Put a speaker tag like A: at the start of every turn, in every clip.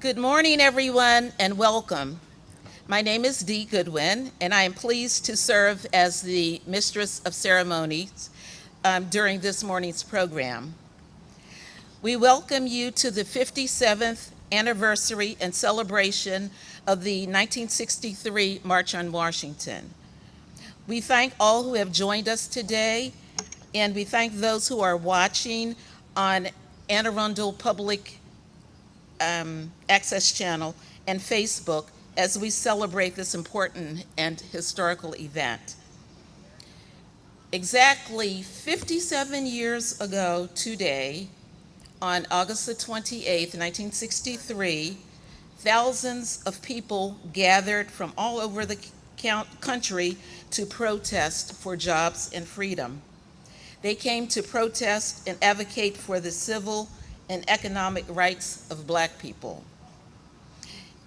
A: Good morning, everyone, and welcome. My name is Dee Goodwin, and I am pleased to serve as the Mistress of Ceremonies during this morning's program. We welcome you to the 57th anniversary and celebration of the 1963 March on Washington. We thank all who have joined us today, and we thank those who are watching on Arundel Public Access Channel and Facebook as we celebrate this important and historical event. Exactly 57 years ago today, on August the 28th, 1963, thousands of people gathered from all over the country to protest for jobs and freedom. They came to protest and advocate for the civil and economic rights of Black people.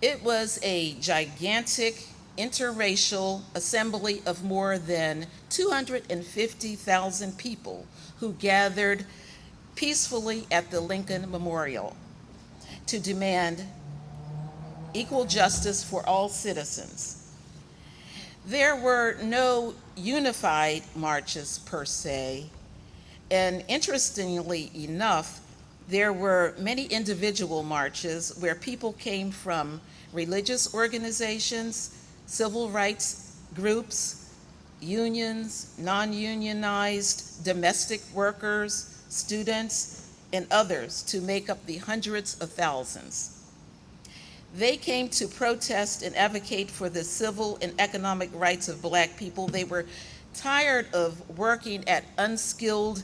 A: It was a gigantic interracial assembly of more than 250,000 people who gathered peacefully at the Lincoln Memorial to demand equal justice for all citizens. There were no unified marches per se, and interestingly enough, there were many individual marches where people came from religious organizations, civil rights groups, unions, non-unionized domestic workers, students, and others to make up the hundreds of thousands. They came to protest and advocate for the civil and economic rights of Black people. They were tired of working at unskilled,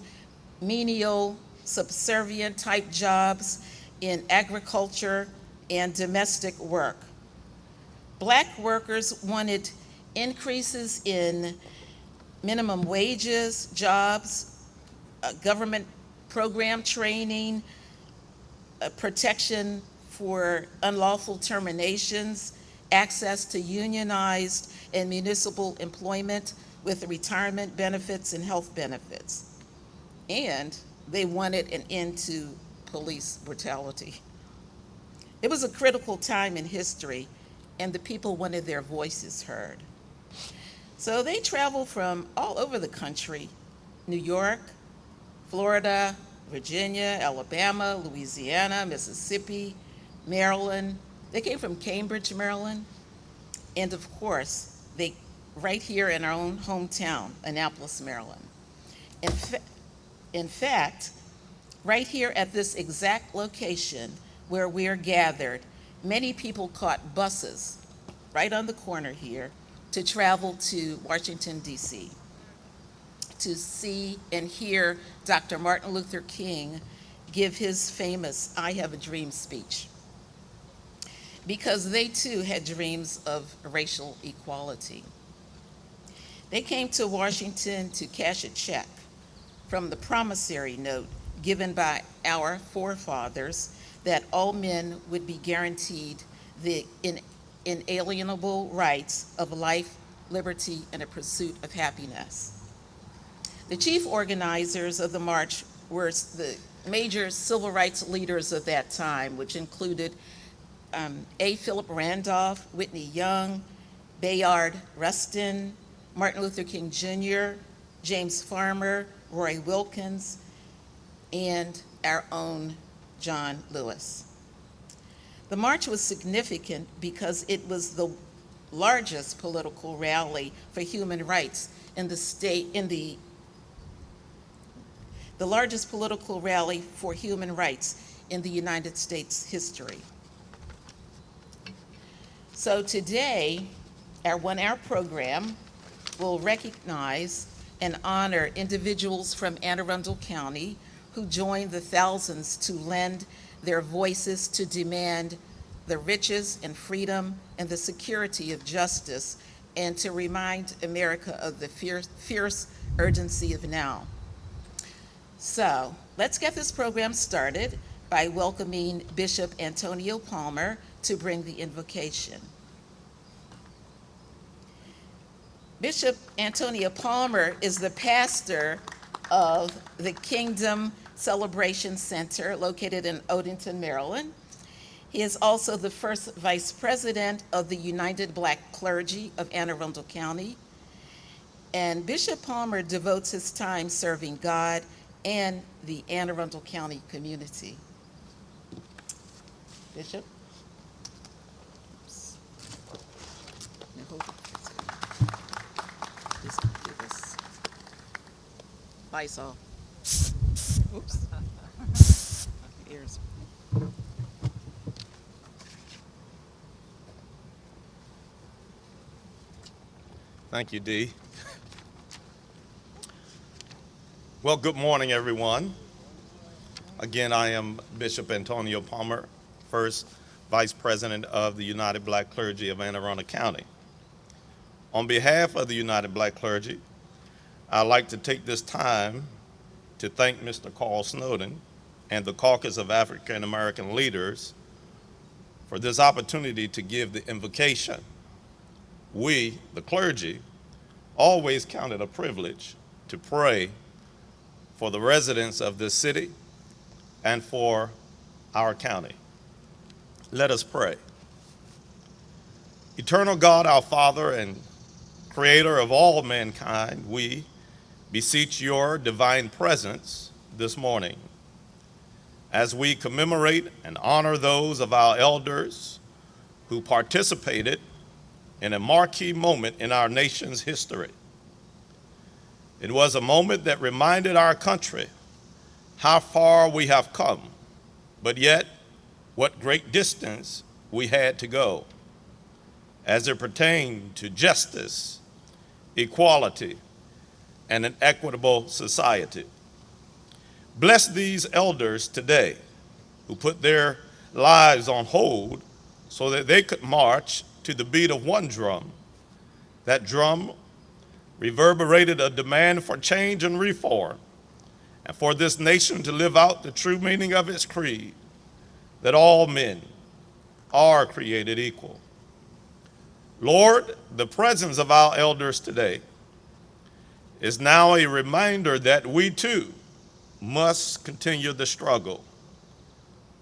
A: menial, subservient type jobs in agriculture and domestic work. Black workers wanted increases in minimum wages, jobs, government program training, protection for unlawful terminations, access to unionized and municipal employment with retirement benefits and health benefits. And they wanted an end to police brutality. It was a critical time in history, and the people wanted their voices heard. So they traveled from all over the country: New York, Florida, Virginia, Alabama, Louisiana, Mississippi, Maryland. They came from Cambridge, Maryland, and of course, right here in our own hometown, Annapolis, Maryland. In fact, right here at this exact location where we're gathered, many people caught buses right on the corner here to travel to Washington, D.C., to see and hear Dr. Martin Luther King give his famous "I Have a Dream" speech, because they too had dreams of racial equality. They came to Washington to cash a check from the promissory note given by our forefathers that all men would be guaranteed the inalienable rights of life, liberty, and a pursuit of happiness. The chief organizers of the march were the major civil rights leaders of that time, which included A. Philip Randolph, Whitney Young, Bayard Rustin, Martin Luther King Jr., James Farmer, Roy Wilkins, and our own John Lewis. The march was significant because it was the largest political rally for human rights in the state, the largest political rally for human rights in the United States history. So today, our 1-hour program will recognize and honor individuals from Anne Arundel County who joined the thousands to lend their voices to demand the riches and freedom and the security of justice, and to remind America of the fierce urgency of now. So let's get this program started by welcoming Bishop Antonio Palmer to bring the invocation. Bishop Antonio Palmer is the pastor of the Kingdom Celebration Center located in Odenton, Maryland. He is also the first vice president of the United Black Clergy of Anne Arundel County. And Bishop Palmer devotes his time serving God and the Anne Arundel County community. Bishop? Oops. Now hold it. Just give us Lysol. Oops. Ears.
B: Thank you, Dee. Well, good morning, everyone. Again, I am Bishop Antonio Palmer, first Vice President of the United Black Clergy of Anne Arundel County. On behalf of the United Black Clergy, I'd like to take this time to thank Mr. Carl Snowden and the Caucus of African American Leaders for this opportunity to give the invocation. We, the clergy, always count it a privilege to pray for the residents of this city and for our county. Let us pray. Eternal God, our Father and Creator of all mankind, we beseech your divine presence this morning as we commemorate and honor those of our elders who participated in a marquee moment in our nation's history. It was a moment that reminded our country how far we have come, but yet what great distance we had to go as it pertained to justice, equality, and an equitable society. Bless these elders today who put their lives on hold so that they could march to the beat of one drum. That drum reverberated a demand for change and reform, and for this nation to live out the true meaning of its creed, that all men are created equal. Lord, the presence of our elders today is now a reminder that we too must continue the struggle.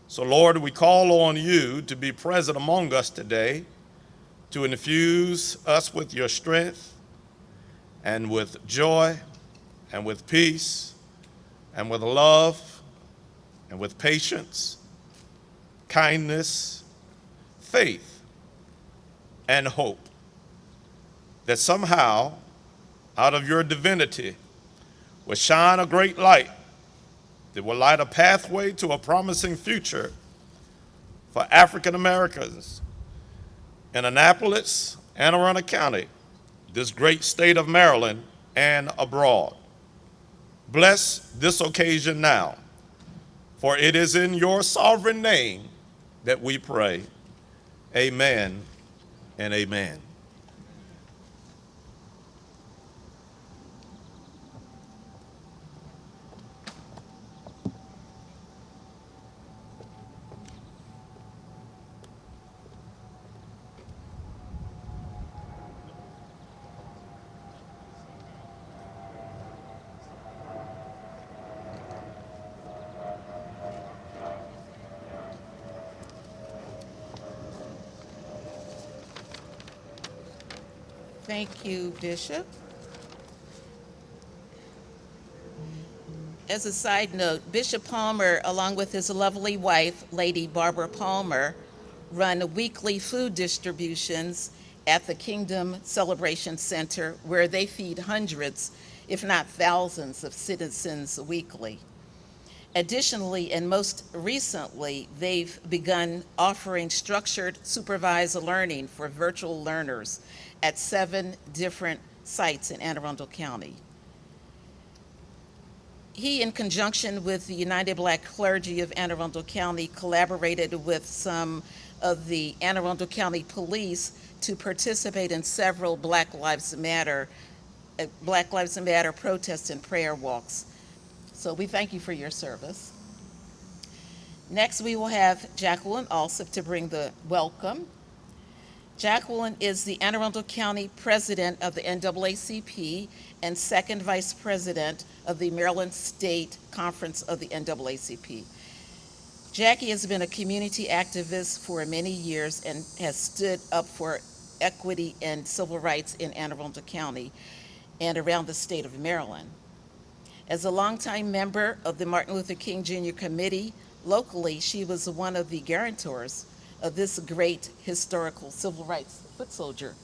B: So Lord, we call on you to be present among us today, to infuse us with your strength and with joy and with peace and with love and with patience, kindness, faith, and hope, that somehow out of your divinity will shine a great light that will light a pathway to a promising future for African Americans in Annapolis, Anne Arundel County, this great state of Maryland, and abroad. Bless this occasion now, for it is in your sovereign name that we pray. Amen and amen.
A: Thank you, Bishop. As a side note, Bishop Palmer, along with his lovely wife, Lady Barbara Palmer, run weekly food distributions at the Kingdom Celebration Center, where they feed hundreds, if not thousands, of citizens weekly. Additionally, and most recently, they've begun offering structured supervised learning for virtual learners at 7 different sites in Anne Arundel County. He, in conjunction with the United Black Clergy of Anne Arundel County, collaborated with some of the Anne Arundel County Police to participate in several Black Lives Matter protests and prayer walks. So we thank you for your service. Next, we will have Jacqueline Alsop to bring the welcome. Jacqueline is the Anne Arundel County President of the NAACP and second Vice President of the Maryland State Conference of the NAACP. Jackie has been a community activist for many years and has stood up for equity and civil rights in Anne Arundel County and around the state of Maryland. As a longtime member of the Martin Luther King Jr. Committee, locally, she was one of the guarantors of this great historical civil rights foot soldier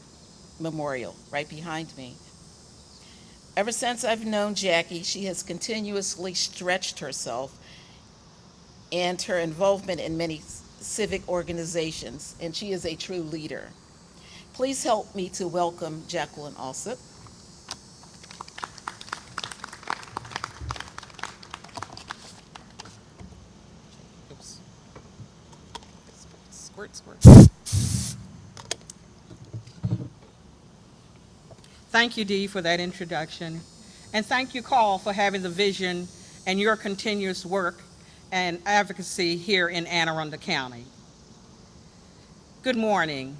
A: memorial right behind me. Ever since I've known Jackie, she has continuously stretched herself and her involvement in many civic organizations, and she is a true leader. Please help me to welcome Jacqueline Alsop. Oops. Squirt, squirt.
C: Thank you, Dee, for that introduction. And thank you, Carl, for having the vision and your continuous work and advocacy here in Anne Arundel County. Good morning.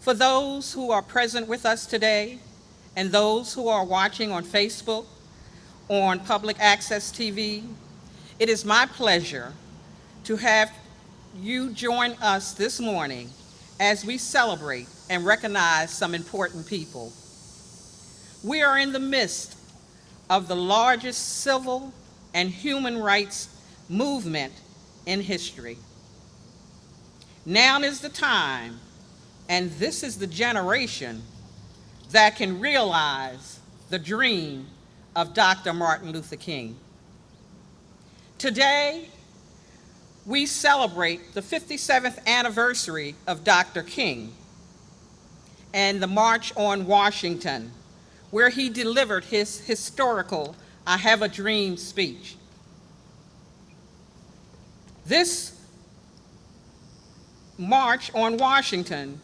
C: For those who are present with us today and those who are watching on Facebook, on Public Access TV, it is my pleasure to have you join us this morning as we celebrate and recognize some important people. We are in the midst of the largest civil and human rights movement in history. Now is the time, and this is the generation that can realize the dream of Dr. Martin Luther King. Today, we celebrate the 57th anniversary of Dr. King and the March on Washington, where he delivered his historical "I Have a Dream" speech. This March on Washington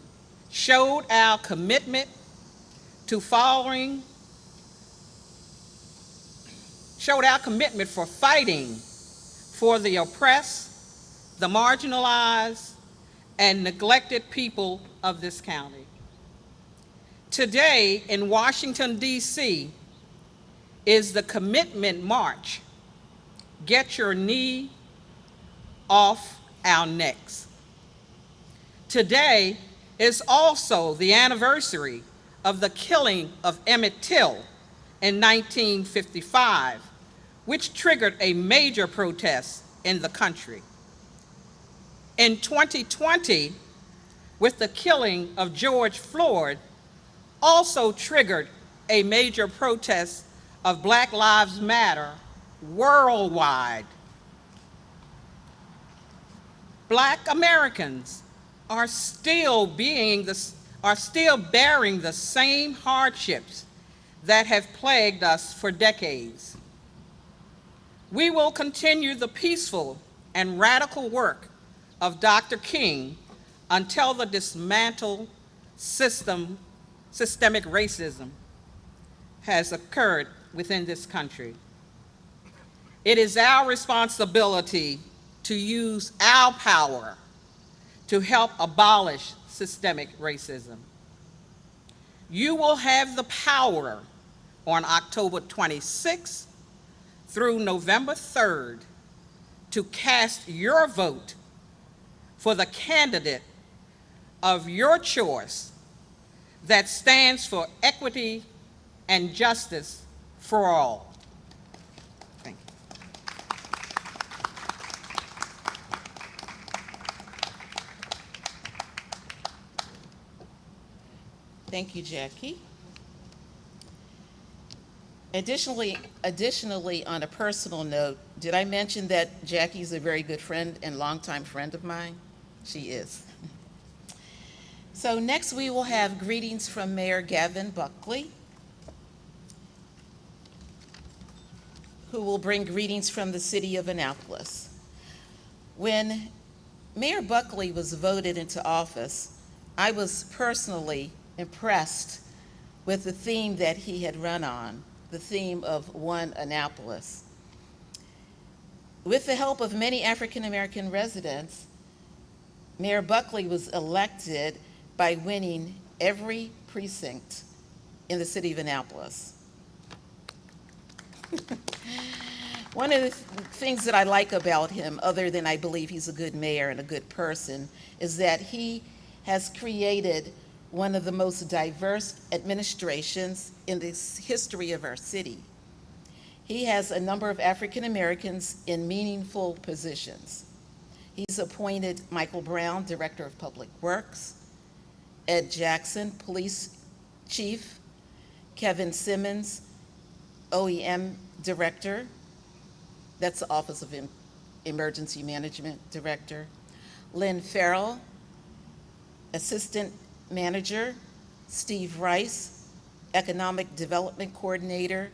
C: showed our commitment for fighting for the oppressed, the marginalized, and neglected people of this county. Today in Washington, D.C. is the Commitment March. Get your knee off our necks. Today is also the anniversary of the killing of Emmett Till in 1955, which triggered a major protest in the country. In 2020, with the killing of George Floyd, also triggered a major protest of Black Lives Matter worldwide. Black Americans are still bearing the same hardships that have plagued us for decades. We will continue the peaceful and radical work of Dr. King until the dismantle systemic racism has occurred within this country. It is our responsibility to use our power to help abolish systemic racism. You will have the power on October 26th through November 3rd to cast your vote for the candidate of your choice that stands for equity and justice for all. Thank you.
A: Thank you, Jackie. Additionally, on a personal note, did I mention that Jackie's a very good friend and longtime friend of mine? She is. So next we will have greetings from Mayor Gavin Buckley, who will bring greetings from the city of Annapolis. When Mayor Buckley was voted into office, I was personally impressed with the theme that he had run on, the theme of One Annapolis. With the help of many African American residents, Mayor Buckley was elected by winning every precinct in the city of Annapolis. One of the things that I like about him, other than I believe he's a good mayor and a good person, is that he has created one of the most diverse administrations in the history of our city. He has a number of African Americans in meaningful positions. He's appointed Michael Brown, Director of Public Works, Ed Jackson, Police Chief, Kevin Simmons, OEM Director, that's the Office of Emergency Management Director, Lynn Farrell, Assistant Manager, Steve Rice, Economic Development Coordinator,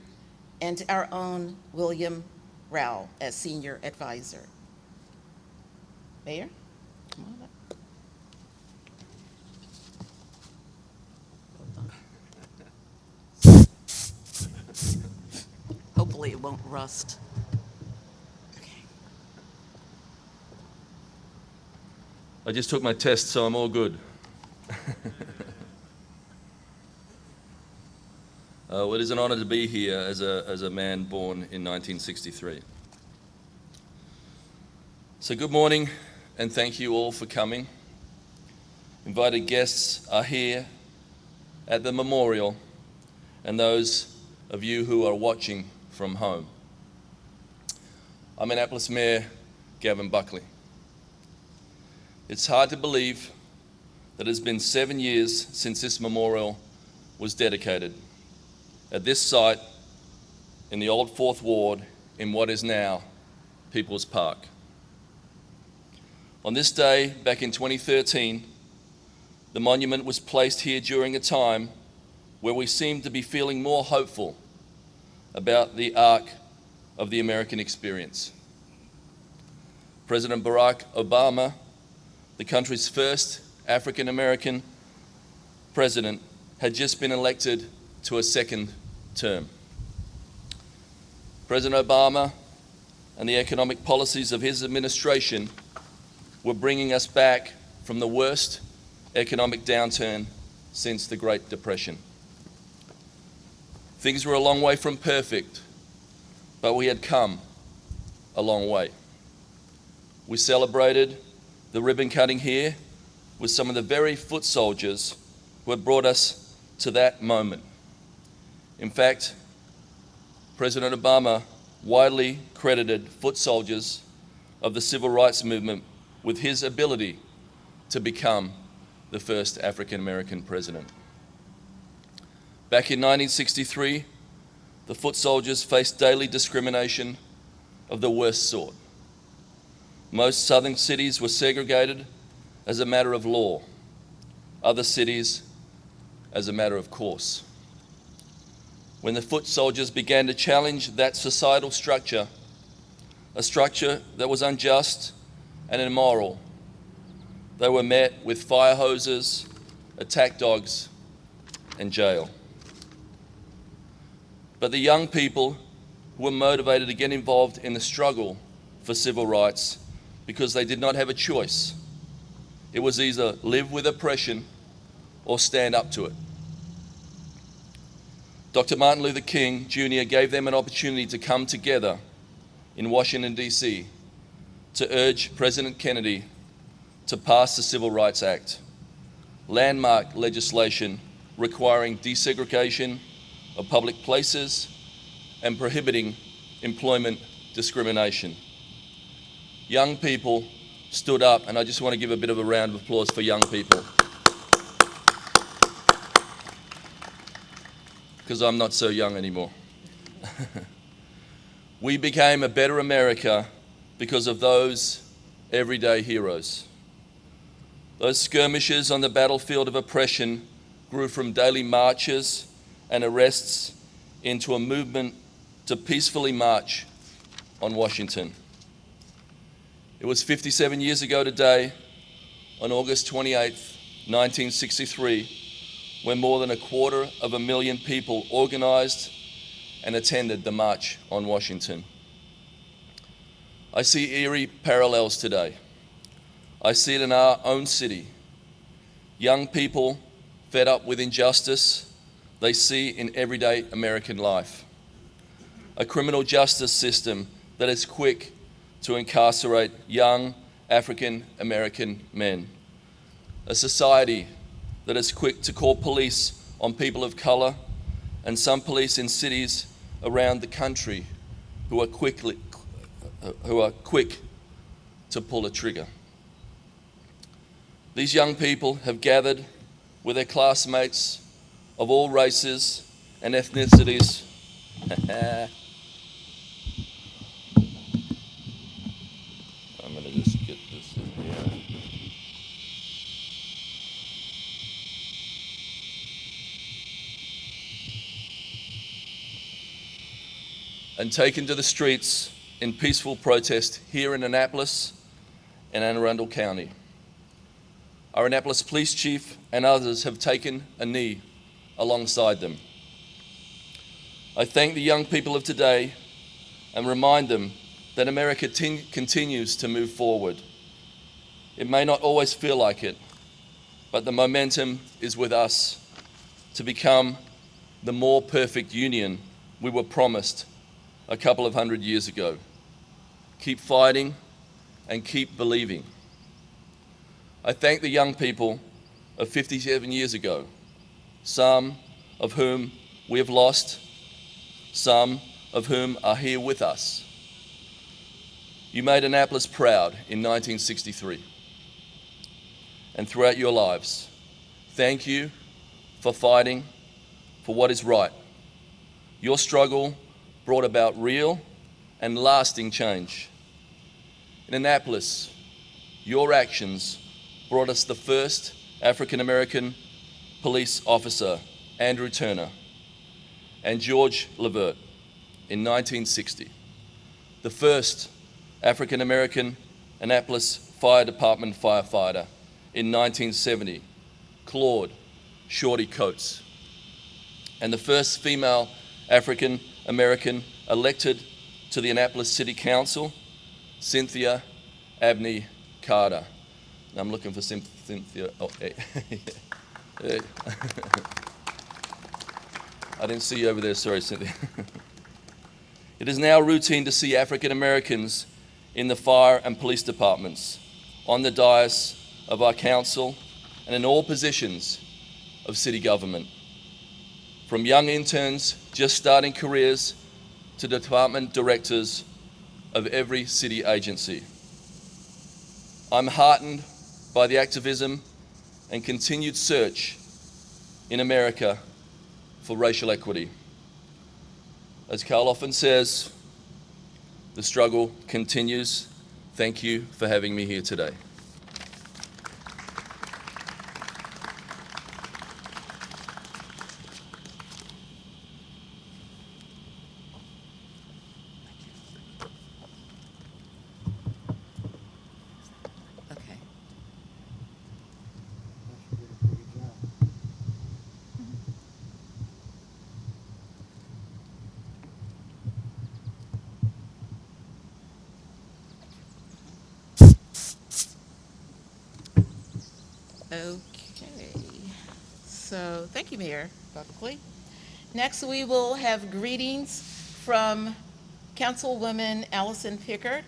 A: and our own William Rao as Senior Advisor. Mayor, come on up. Hopefully it won't rust.
D: I just took my test, so I'm all good. Well, it is an honor to be here as a man born in 1963. So good morning, and thank you all for coming. Invited guests are here at the memorial, and those of you who are watching from home. I'm Annapolis Mayor Gavin Buckley. It's hard to believe that it has been 7 years since this memorial was dedicated at this site in the old 4th Ward in what is now People's Park. On this day, back in 2013, the monument was placed here during a time where we seemed to be feeling more hopeful about the arc of the American experience. President Barack Obama, the country's first African American president, had just been elected to a second term. President Obama and the economic policies of his administration were bringing us back from the worst economic downturn since the Great Depression. Things were a long way from perfect, but we had come a long way. We celebrated the ribbon cutting here with some of the very foot soldiers who had brought us to that moment. In fact, President Obama widely credited foot soldiers of the civil rights movement with his ability to become the first African American president. Back in 1963, the foot soldiers faced daily discrimination of the worst sort. Most southern cities were segregated as a matter of law, other cities as a matter of course. When the foot soldiers began to challenge that societal structure, a structure that was unjust and immoral, they were met with fire hoses, attack dogs, and jail. But the young people who were motivated to get involved in the struggle for civil rights because they did not have a choice. It was either live with oppression or stand up to it. Dr. Martin Luther King Jr. gave them an opportunity to come together in Washington, D.C. to urge President Kennedy to pass the Civil Rights Act, landmark legislation requiring desegregation of public places and prohibiting employment discrimination. Young people stood up, and I just want to give a bit of a round of applause for young people, because I'm not so young anymore. We became a better America because of those everyday heroes. Those skirmishes on the battlefield of oppression grew from daily marches and arrests into a movement to peacefully march on Washington. It was 57 years ago today, on August 28, 1963, when more than 250,000 people organized and attended the March on Washington. I see eerie parallels today. I see it in our own city. Young people fed up with injustice they see in everyday American life. A criminal justice system that is quick to incarcerate young African American men, a society that is quick to call police on people of color, and some police in cities around the country who are quick to pull a trigger. These young people have gathered with their classmates of all races and ethnicities. I'm going to just get this in here. And taken to the streets in peaceful protest here in Annapolis and Anne Arundel County. Our Annapolis Police Chief and others have taken a knee alongside them. I thank the young people of today and remind them that America continues to move forward. It may not always feel like it, but the momentum is with us to become the more perfect union we were promised a couple of 100 years ago. Keep fighting and keep believing. I thank the young people of 57 years ago, some of whom we have lost, some of whom are here with us. You made Annapolis proud in 1963 and throughout your lives. Thank you for fighting for what is right. Your struggle brought about real and lasting change. In Annapolis, your actions brought us the first African American police officer, Andrew Turner, and George Levert in 1960, the first African American Annapolis Fire Department firefighter in 1970, Claude Shorty Coates, and the first female African American elected to the Annapolis City Council, Cynthia Abney Carter. And I'm looking for Cynthia. Oh, hey. Hey. I didn't see you over there. Sorry, Cynthia. It is now routine to see African Americans in the fire and police departments, on the dais of our council, and in all positions of city government. From young interns just starting careers to department directors of every city agency. I'm heartened by the activism and continued search in America for racial equity. As Carl often says, the struggle continues. Thank you for having me here today.
A: Okay. Okay. So, thank you, Mayor Buckley. Next, we will have greetings from Councilwoman Allison Picker.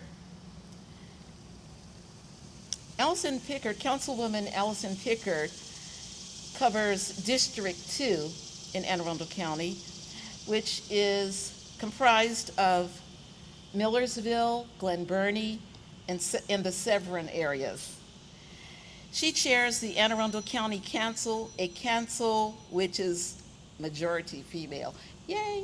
A: Councilwoman Allison Picker covers District 2 in Anne Arundel County, which is comprised of Millersville, Glen Burnie, and the Severn areas. She chairs the Anne Arundel County Council, a council which is majority female. Yay!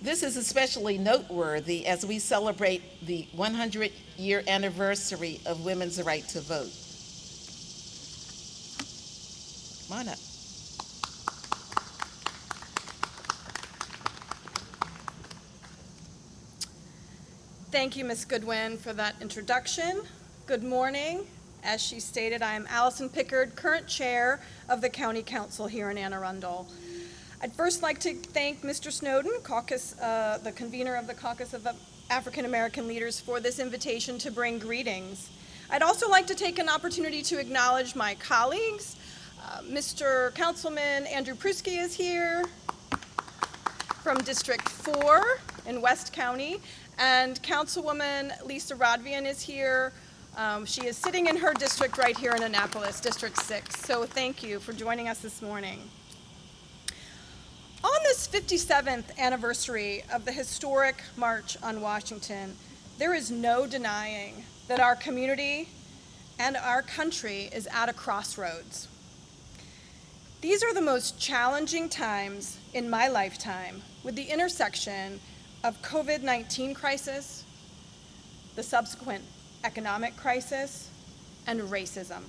A: This is especially noteworthy as we celebrate the 100-year anniversary of women's right to vote. Come on up.
E: Thank you, Ms. Goodwin, for that introduction. Good morning. As she stated, I am Allison Pickard, current chair of the County Council here in Anne Arundel. I'd first like to thank Mr. Snowden, the convener of the Caucus of African American Leaders, for this invitation to bring greetings. I'd also like to take an opportunity to acknowledge my colleagues. Mr. Councilman Andrew Pruski is here from District 4 in West County. And Councilwoman Lisa Rodvian is here. She is sitting in her district right here in Annapolis, District 6. So thank you for joining us this morning. On this 57th anniversary of the historic March on Washington, there is no denying that our community and our country is at a crossroads. These are the most challenging times in my lifetime, with the intersection of COVID-19 crisis, the subsequent economic crisis, and racism.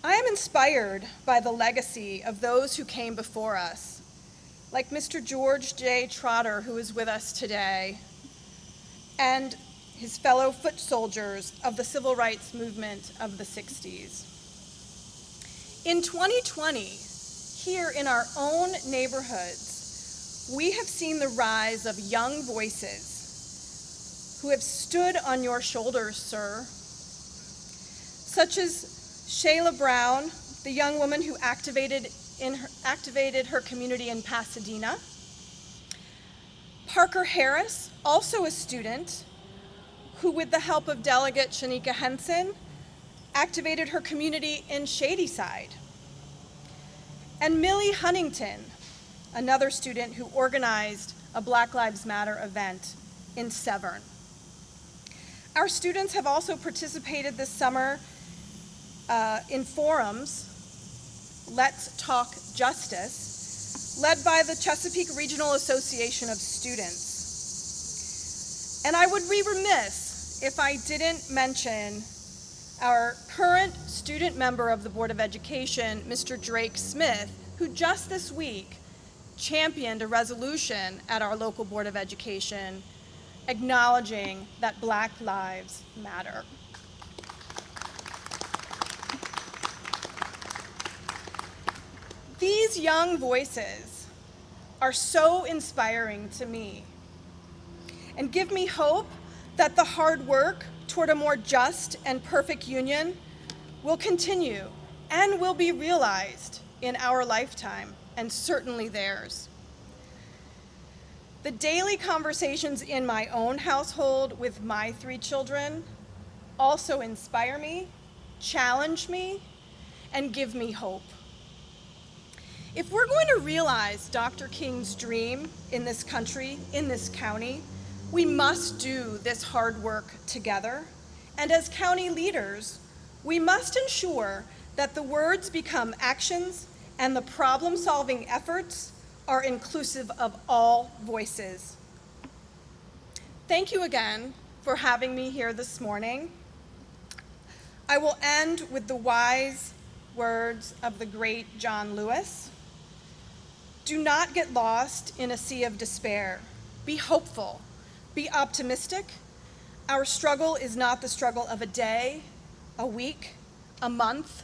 E: I am inspired by the legacy of those who came before us, like Mr. George J. Trotter, who is with us today, and his fellow foot soldiers of the civil rights movement of the 60s. In 2020, here in our own neighborhoods, we have seen the rise of young voices who have stood on your shoulders, sir, such as Shayla Brown, the young woman who activated her community in Pasadena. Parker Harris, also a student, who with the help of Delegate Shanika Henson, activated her community in Shadyside. And Millie Huntington, another student who organized a Black Lives Matter event in Severn. Our students have also participated this summer in forums, Let's Talk Justice, led by the Chesapeake Regional Association of Students. And I would be remiss if I didn't mention our current student member of the Board of Education, Mr. Drake Smith, who just this week championed a resolution at our local Board of Education acknowledging that Black lives matter. These young voices are so inspiring to me and give me hope that the hard work toward a more just and perfect union will continue and will be realized in our lifetime, and certainly theirs. The daily conversations in my own household with my 3 children also inspire me, challenge me, and give me hope. If we're going to realize Dr. King's dream in this country, in this county, we must do this hard work together. And as county leaders, we must ensure that the words become actions and the problem-solving efforts are inclusive of all voices. Thank you again for having me here this morning. I will end with the wise words of the great John Lewis. Do not get lost in a sea of despair. Be hopeful. Be optimistic. Our struggle is not the struggle of a day, a week, a month,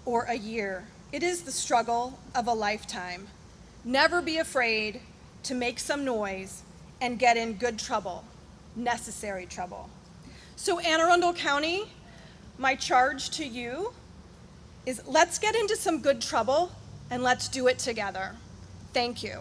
E: or a year. It is the struggle of a lifetime. Never be afraid to make some noise and get in good trouble, necessary trouble. So Anne Arundel County, my charge to you is let's get into some good trouble and let's do it together. Thank you.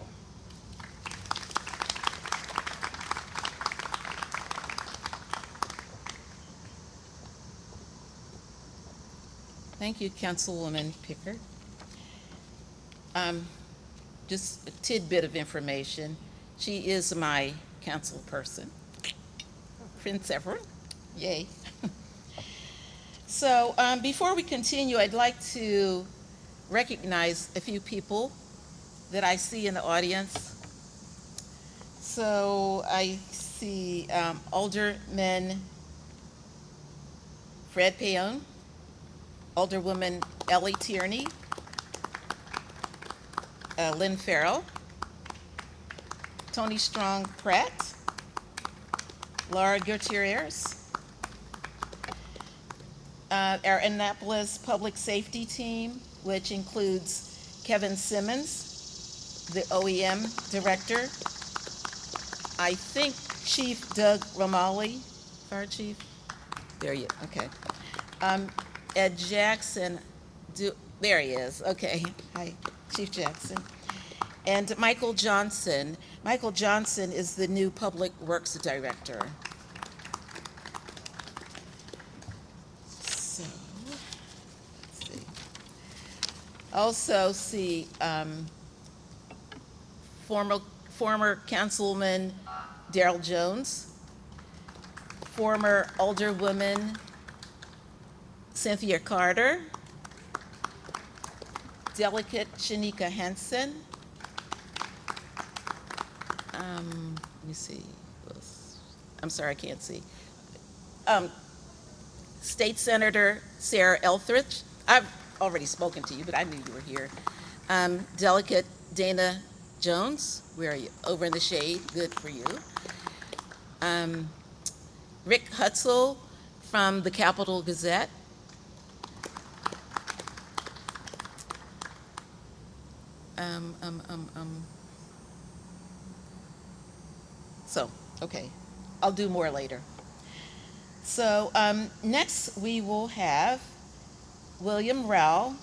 A: Thank you, Councilwoman Picker. Just a tidbit of information. She is my council person. Prince Everett, yay. So before we continue, I'd like to recognize a few people that I see in the audience. So I see Alderman Fred Payon, Alderwoman Ellie Tierney, Lynn Farrell, Tony Strong Pratt, Laura Gutierrez, our Annapolis Public Safety Team, which includes Kevin Simmons, the OEM Director, I think Chief Doug Romali, Fire Chief, there you, okay. Ed Jackson, there he is, okay, hi, Chief Jackson. And Michael Johnson, Michael Johnson is the new Public Works Director. So, let's see. Also see former Councilman Darrell Jones, former Alderwoman Cynthia Carter, Delegate Shanika Henson, let me see, I'm sorry, I can't see. State Senator Sarah Elthridge. I've already spoken to you, but I knew you were here. Delegate Dana Jones, where are you? Over in the shade, good for you. Rick Hutzel from the Capital Gazette. So, okay, I'll do more later. So next we will have William Rowell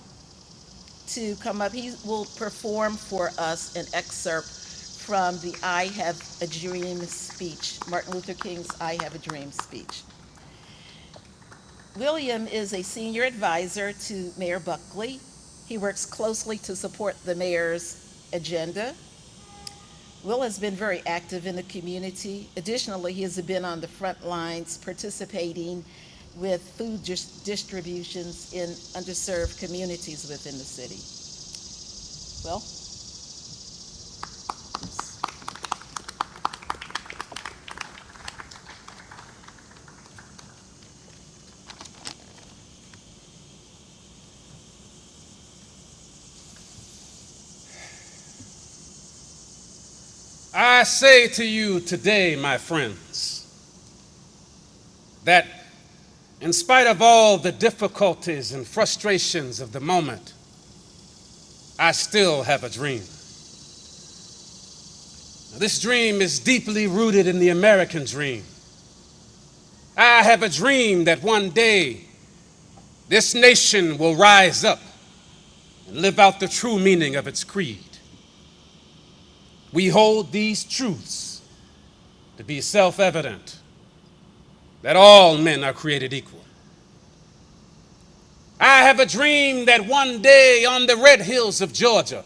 A: to come up. He will perform for us an excerpt from the I Have a Dream speech, Martin Luther King's I Have a Dream speech. William is a senior advisor to Mayor Buckley. He works closely to support the mayor's agenda. Will has been very active in the community. Additionally, he has been on the front lines participating with food distributions in underserved communities within the city. Well,
F: I say to you today, my friends, that in spite of all the difficulties and frustrations of the moment, I still have a dream. This dream is deeply rooted in the American dream. I have a dream that one day this nation will rise up and live out the true meaning of its creed. We hold these truths to be self-evident, that all men are created equal. I have a dream that one day on the red hills of Georgia,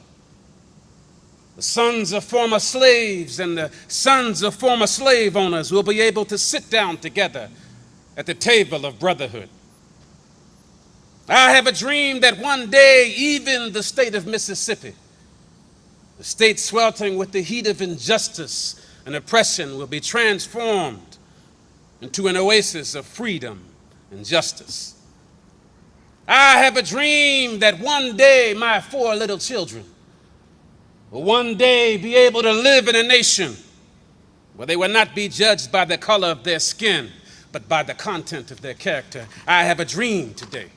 F: the sons of former slaves and the sons of former slave owners will be able to sit down together at the table of brotherhood. I have a dream that one day even the state of Mississippi, the state sweltering with the heat of injustice and oppression, will be transformed into an oasis of freedom and justice. I have a dream that one day my 4 little children will one day be able to live in a nation where they will not be judged by the color of their skin, but by the content of their character. I have a dream today.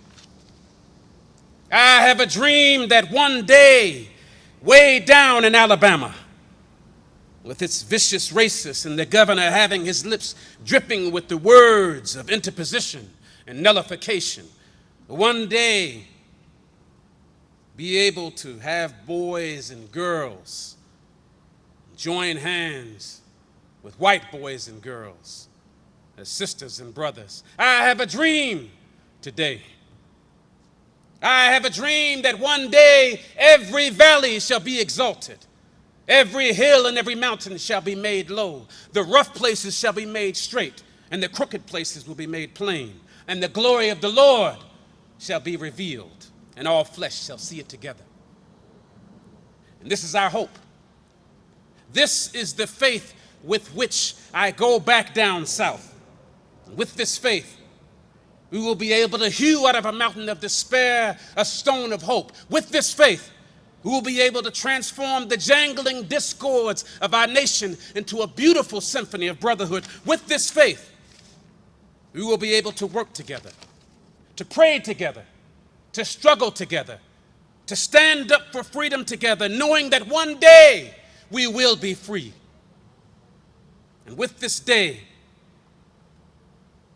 F: I have a dream that one day, way down in Alabama, with its vicious racists and the governor having his lips dripping with the words of interposition and nullification, one day be able to have boys and girls join hands with white boys and girls as sisters and brothers. I have a dream today. I have a dream that one day every valley shall be exalted. Every hill and every mountain shall be made low. The rough places shall be made straight, and the crooked places will be made plain. And the glory of the Lord shall be revealed, and all flesh shall see it together. And this is our hope. This is the faith with which I go back down south. With this faith, we will be able to hew out of a mountain of despair a stone of hope. With this faith, we will be able to transform the jangling discords of our nation into a beautiful symphony of brotherhood. With this faith, we will be able to work together, to pray together, to struggle together, to stand up for freedom together, knowing that one day we will be free. And with this day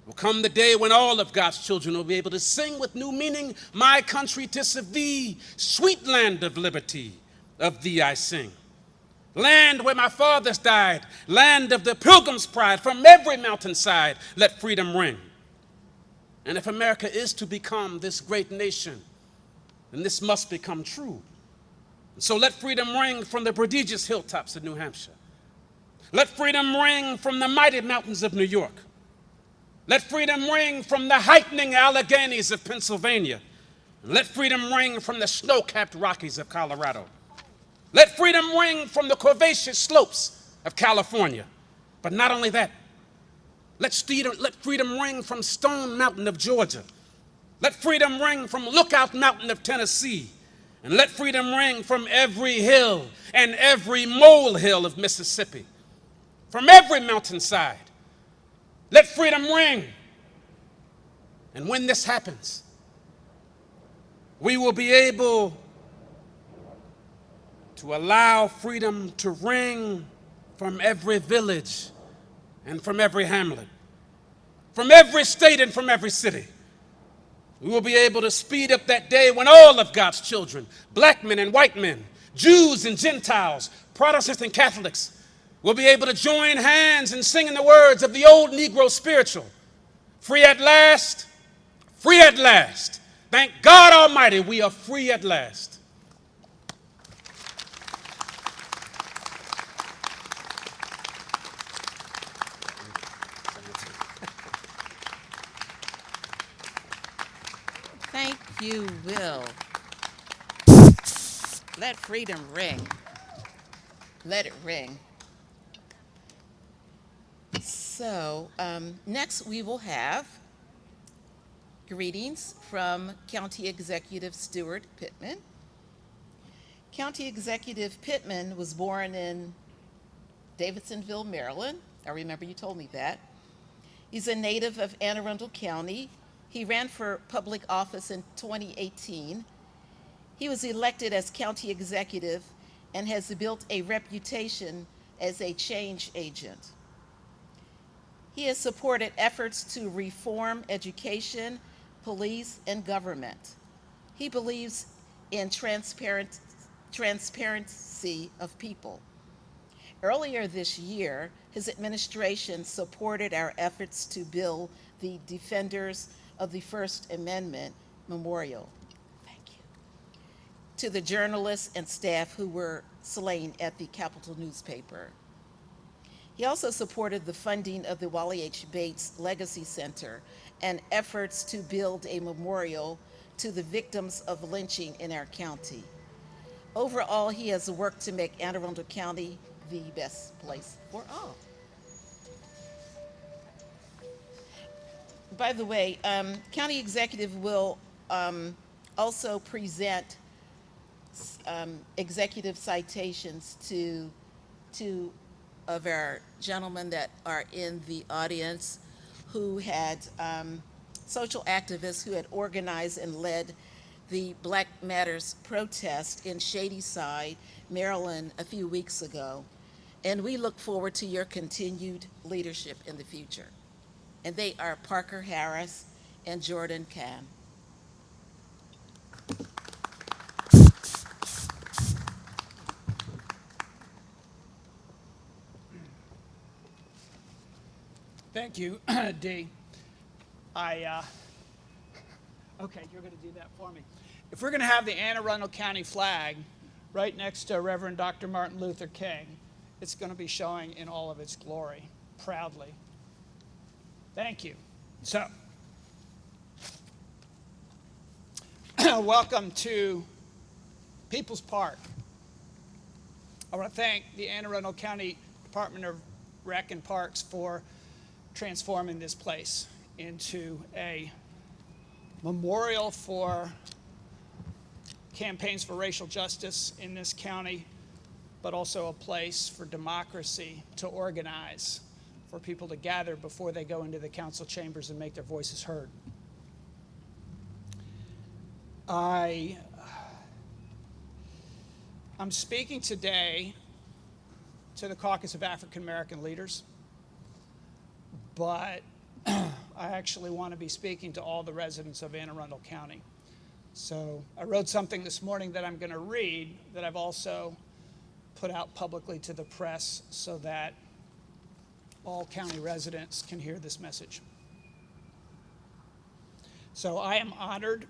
F: will come the day when all of God's children will be able to sing with new meaning, "My country, 'tis of thee, sweet land of liberty, of thee I sing." land where my fathers died, land of the pilgrim's pride. From every mountainside, let freedom ring. And if America is to become this great nation, then this must become true. So let freedom ring from the prodigious hilltops of New Hampshire. Let freedom ring from the mighty mountains of New York. Let freedom ring from the heightening Alleghanies of Pennsylvania. Let freedom ring from the snow-capped Rockies of Colorado. Let freedom ring from the curvaceous slopes of California. But not only that, let freedom ring from Stone Mountain of Georgia. Let freedom ring from Lookout Mountain of Tennessee. And let freedom ring from every hill and every molehill of Mississippi. From every mountainside, let freedom ring. And when this happens, we will be able to allow freedom to ring from every village and from every hamlet, from every state and from every city. We will be able to speed up that day when all of God's children, black men and white men, Jews and Gentiles, Protestants and Catholics, will be able to join hands in singing the words of the old Negro spiritual. Free at last, free at last. Thank God Almighty, we are free at last.
A: Thank you, Will. Let freedom ring. Let it ring. So next we will have greetings from County Executive Stuart Pittman. County Executive Pittman was born in Davidsonville, Maryland. I remember you told me that. He's a native of Anne Arundel County. He ran for public office in 2018. He was elected as county executive and has built a reputation as a change agent. He has supported efforts to reform education, police, and government. He believes in transparency of people. Earlier this year, his administration supported our efforts to build the Defenders of the First Amendment Memorial. Thank you. To the journalists and staff who were slain at the Capitol newspaper. He also supported the funding of the Wally H. Bates Legacy Center and efforts to build a memorial to the victims of lynching in our county. Overall, he has worked to make Anne Arundel County the best place for all. By the way, County Executive will also present executive citations to two of our gentlemen that are in the audience who had social activists who had organized and led the Black Matters protest in Shadyside, Maryland a few weeks ago. And we look forward to your continued leadership in the future. And they are Parker Harris and Jordan Kahn.
G: Thank you, Dee. Okay, you're going to do that for me. If we're going to have the Anne Arundel County flag right next to Reverend Dr. Martin Luther King, it's going to be showing in all of its glory, proudly. Thank you. So, welcome to People's Park. I want to thank the Anne Arundel County Department of Rec and Parks for transforming this place into a memorial for campaigns for racial justice in this county, but also a place for democracy to organize, for people to gather before they go into the council chambers and make their voices heard. I'm speaking today to the Caucus of African American Leaders, but I actually want to be speaking to all the residents of Anne Arundel County. So I wrote something this morning that I'm going to read that I've also put out publicly to the press so that all county residents can hear this message. So I am honored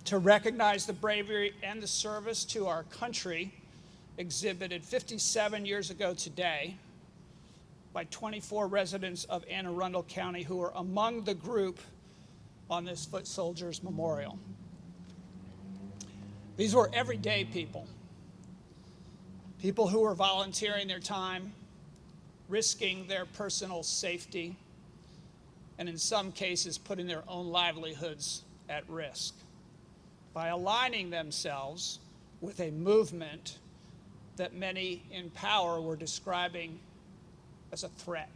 G: to recognize the bravery and the service to our country exhibited 57 years ago today by 24 residents of Anne Arundel County who are among the group on this Foot Soldiers Memorial. These were everyday people, people who were volunteering their time, risking their personal safety, and in some cases putting their own livelihoods at risk by aligning themselves with a movement that many in power were describing as a threat.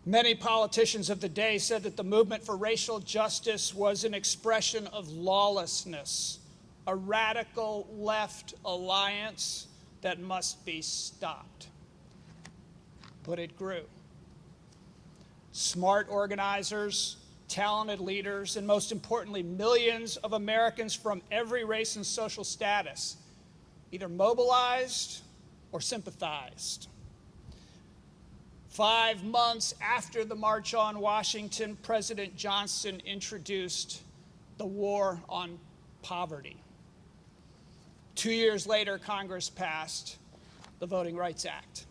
G: Many politicians of the day said that the movement for racial justice was an expression of lawlessness, a radical left alliance that must be stopped. But it grew. Smart organizers, talented leaders, and most importantly, millions of Americans from every race and social status either mobilized or sympathized. 5 months after the March on Washington, President Johnson introduced the War on Poverty. 2 years later, Congress passed the Voting Rights Act.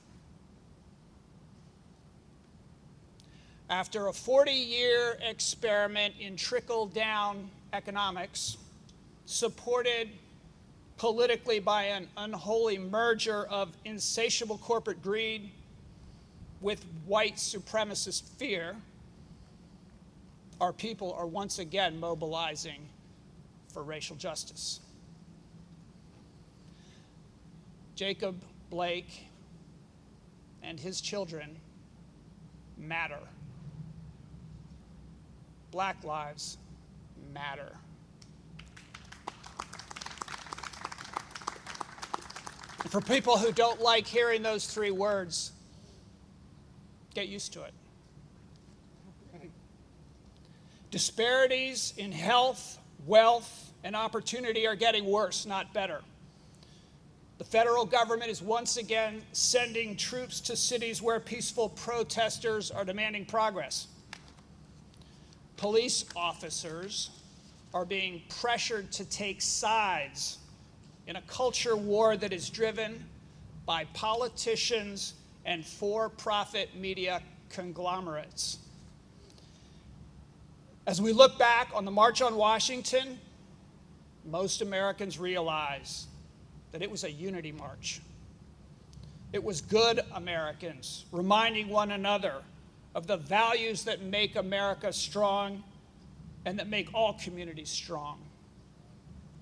G: After a 40-year experiment in trickle-down economics, supported politically by an unholy merger of insatiable corporate greed with white supremacist fear, our people are once again mobilizing for racial justice. Jacob Blake and his children matter. Black lives matter. And for people who don't like hearing those three words, get used to it. Disparities in health, wealth, and opportunity are getting worse, not better. The federal government is once again sending troops to cities where peaceful protesters are demanding progress. Police officers are being pressured to take sides in a culture war that is driven by politicians and for-profit media conglomerates. As we look back on the March on Washington, most Americans realize that it was a unity march. It was good Americans reminding one another of the values that make America strong and that make all communities strong.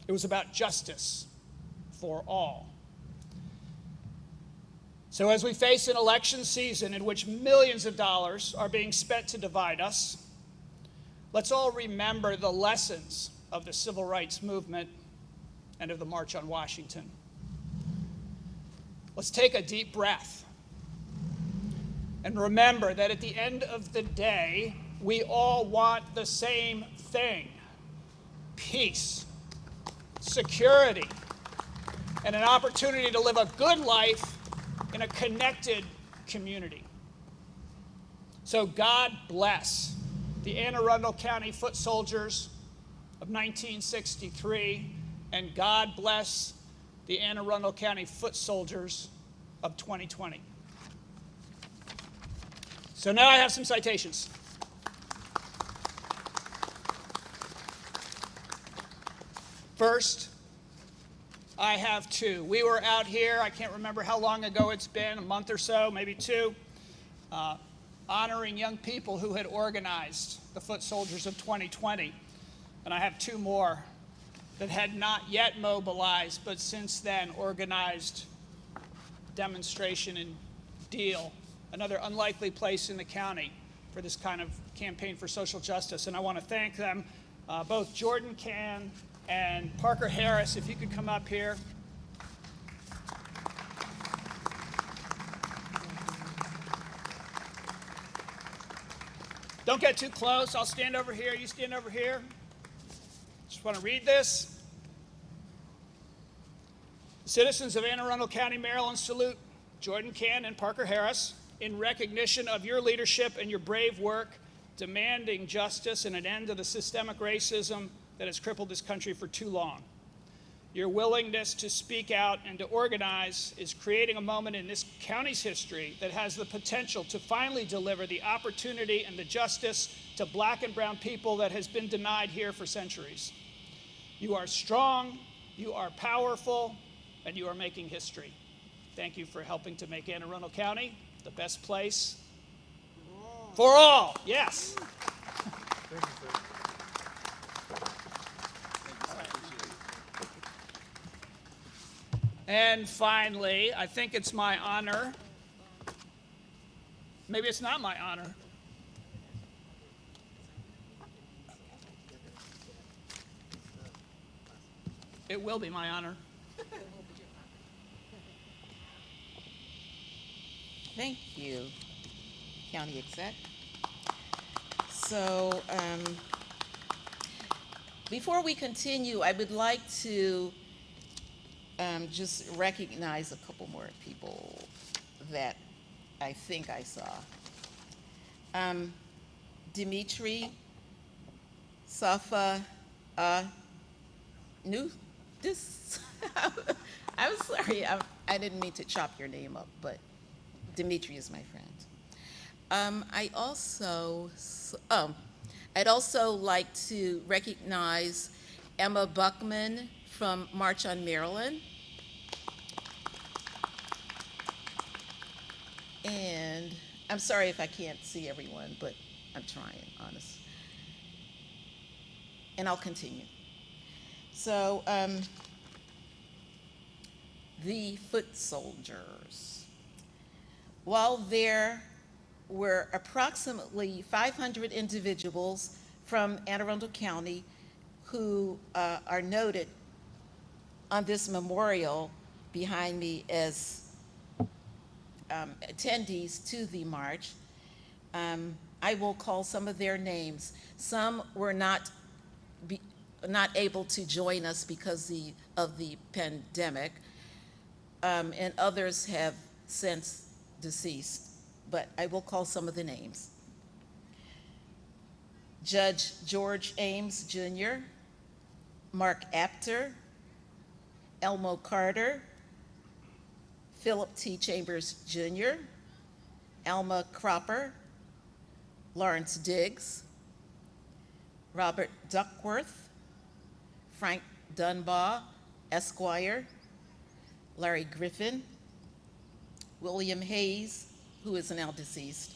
G: It was about justice for all. So as we face an election season in which millions of dollars are being spent to divide us, let's all remember the lessons of the civil rights movement and of the March on Washington. Let's take a deep breath and remember that at the end of the day, we all want the same thing: peace, security, and an opportunity to live a good life in a connected community. So God bless the Anne Arundel County Foot Soldiers of 1963, and God bless the Anne Arundel County Foot Soldiers of 2020. So now I have some citations. First, I have two. We were out here, I can't remember how long ago it's been, a month or so, maybe two, honoring young people who had organized the Foot Soldiers of 2020. And I have two more that had not yet mobilized, but since then organized demonstration in Deal, another unlikely place in the county for this kind of campaign for social justice. And I want to thank them, both Jordan Can and Parker Harris, if you could come up here. Don't get too close. I'll stand over here. You stand over here. Just want to read this. This Citizens of Anne Arundel County, Maryland salute Jordan Cann and Parker Harris in recognition of your leadership and your brave work demanding justice and an end to the systemic racism that has crippled this country for too long. Your willingness to speak out and to organize is creating a moment in this county's history that has the potential to finally deliver the opportunity and the justice to Black and brown people that has been denied here for centuries. You are strong, you are powerful, and you are making history. Thank you for helping to make Anne Arundel County the best place for all. Yes. And finally, I think it's my honor. Maybe it's not my honor. It will be my honor.
A: Thank you, County Exec. So, before we continue, I would like to just recognize a couple more people that I think I saw. Dimitri, Safa, this, I'm sorry, I didn't mean to chop your name up, but Dimitri is my friend. I'd also like to recognize Emma Buckman from March on Maryland. And I'm sorry if I can't see everyone, but I'm trying, honest. And I'll continue. So, the foot soldiers. While there were approximately 500 individuals from Anne Arundel County who are noted on this memorial behind me as attendees to the march, I will call some of their names. Some were not able to join us because of the pandemic, and others have since deceased, but I will call some of the names. Judge George Ames Jr., Mark Apter, Elmo Carter, Philip T. Chambers Jr., Alma Cropper, Lawrence Diggs, Robert Duckworth, Frank Dunbar, Esquire, Larry Griffin, William Hayes, who is now deceased,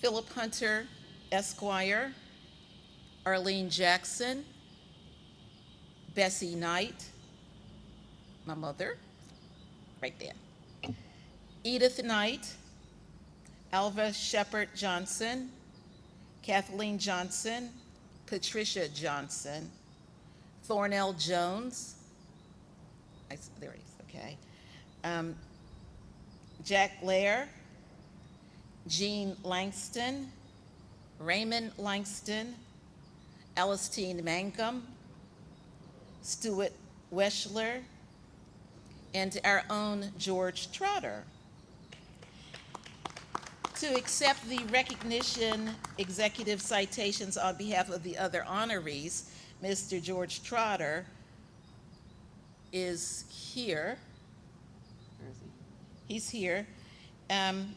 A: Philip Hunter, Esquire, Arlene Jackson, Bessie Knight, my mother, right there, Edith Knight, Alva Shepard Johnson, Kathleen Johnson, Patricia Johnson, Thornell Jones, there he is, okay, Jack Lair, Jean Langston, Raymond Langston, Alistine Mangum, Stuart Weschler, and our own George Trotter. To accept the recognition executive citations on behalf of the other honorees, Mr. George Trotter is here. Where is he? He's here. And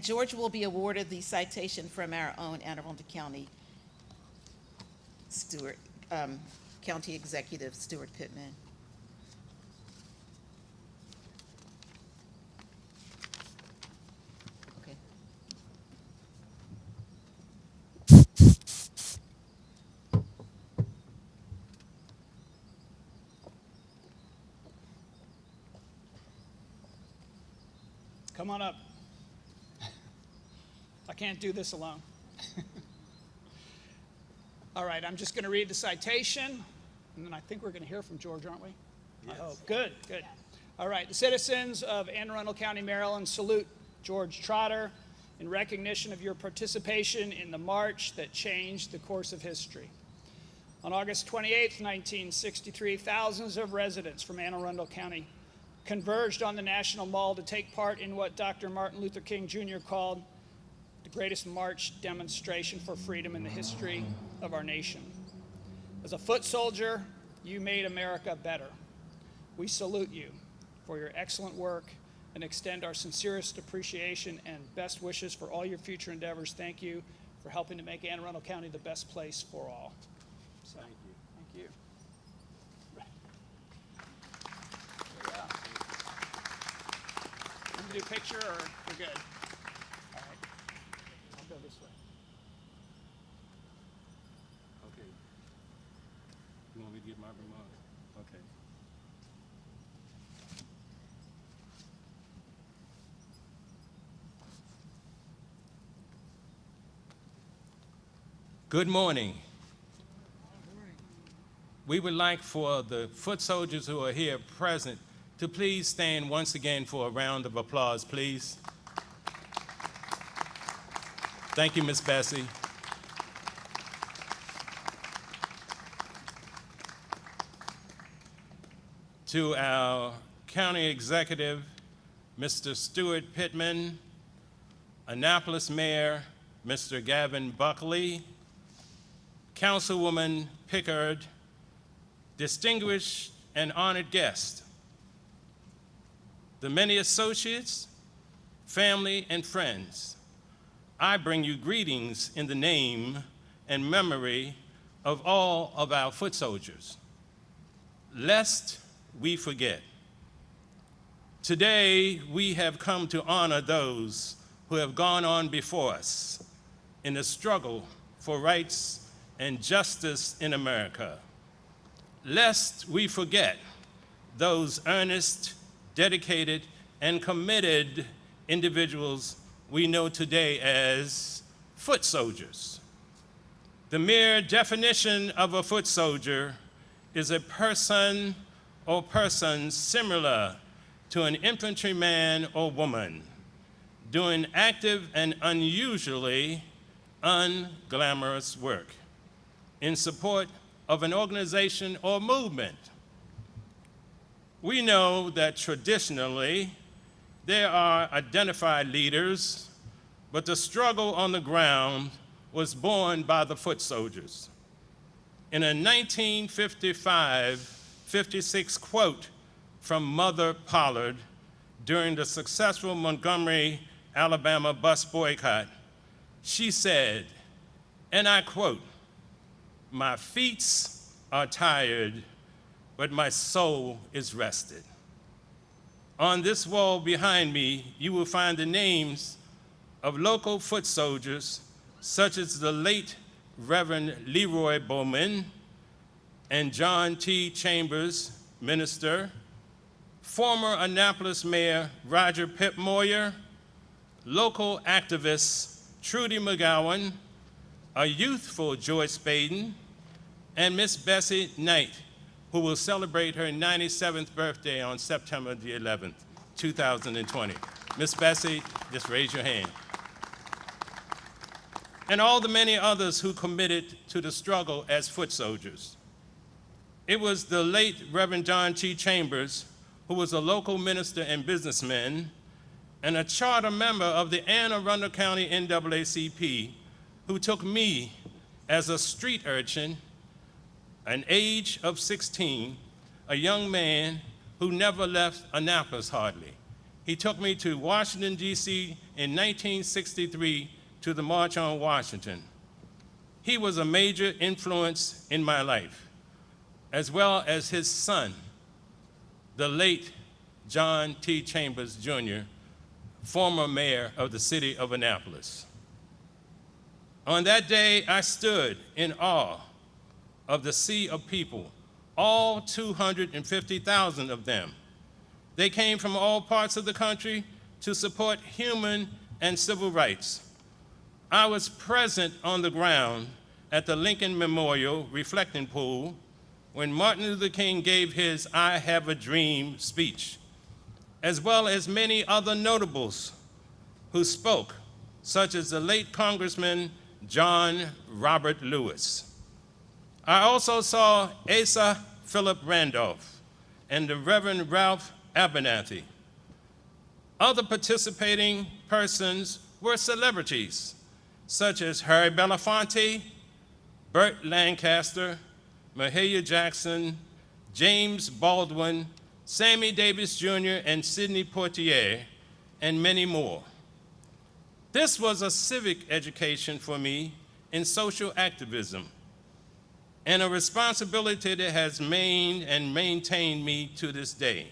A: George will be awarded the citation from our own Anne Arundel County Stewart, County Executive Stuart Pittman. Okay.
G: Come on up. I can't do this alone. All right, I'm just going to read the citation, and then I think we're going to hear from George, aren't we? Yes. I hope. Good, good. Yeah. All right, the citizens of Anne Arundel County, Maryland salute George Trotter in recognition of your participation in the march that changed the course of history. On August 28, 1963, thousands of residents from Anne Arundel County converged on the National Mall to take part in what Dr. Martin Luther King Jr. called the greatest march demonstration for freedom in the history of our nation. As a foot soldier, you made America better. We salute you for your excellent work and extend our sincerest appreciation and best wishes for all your future endeavors. Thank you for helping to make Anne Arundel County the best place for all. So, thank you. Yeah. Want to do a picture or we're good? All right. I'll go this way.
F: Okay. You want me to get my remarks? Okay. Good morning. We would like for the foot soldiers who are here present to please stand once again for a round of applause, please. Thank you, Miss Bessie. To our county executive, Mr. Stuart Pittman, Annapolis Mayor, Mr. Gavin Buckley, Councilwoman Pickard, distinguished and honored guests, the many associates, family, and friends, I bring you greetings in the name and memory of all of our foot soldiers. Lest we forget, today we have come to honor those who have gone on before us in the struggle for rights and justice in America. Lest we forget those earnest, dedicated, and committed individuals we know today as foot soldiers. The mere definition of a foot soldier is a person or persons similar to an infantryman or woman doing active and unusually unglamorous work in support of an organization or movement. We know that traditionally there are identified leaders, but the struggle on the ground was born by the foot soldiers. In a 1955-56 quote from Mother Pollard during the successful Montgomery, Alabama bus boycott, she said, and I quote, "My feet are tired, but my soul is rested." On this wall behind me, you will find the names of local foot soldiers, such as the late Reverend Leroy Bowman and John T. Chambers, minister, former Annapolis Mayor Roger Pip Moyer, local activists Trudy McGowan, a youthful Joyce Baden, and Miss Bessie Knight, who will celebrate her 97th birthday on September the 11th, 2020. Miss Bessie, just raise your hand. And all the many others who committed to the struggle as foot soldiers. It was the late Reverend John T. Chambers, who was a local minister and businessman, and a charter member of the Anne Arundel County NAACP, who took me as a street urchin, an age of 16, a young man who never left Annapolis hardly. He took me to Washington, D.C. in 1963 to the March on Washington. He was a major influence in my life, as well as his son, the late John T. Chambers, Jr., former mayor of the city of Annapolis. On that day, I stood in awe of the sea of people, all 250,000 of them. They came from all parts of the country to support human and civil rights. I was present on the ground at the Lincoln Memorial Reflecting Pool when Martin Luther King gave his "I Have a Dream" speech, as well as many other notables who spoke, such as the late Congressman John Robert Lewis. I also saw Asa Philip Randolph and the Reverend Ralph Abernathy. Other participating persons were celebrities, such as Harry Belafonte, Burt Lancaster, Mahalia Jackson, James Baldwin, Sammy Davis Jr., and Sidney Poitier, and many more. This was a civic education for me in social activism, and a responsibility that has maintained me to this day.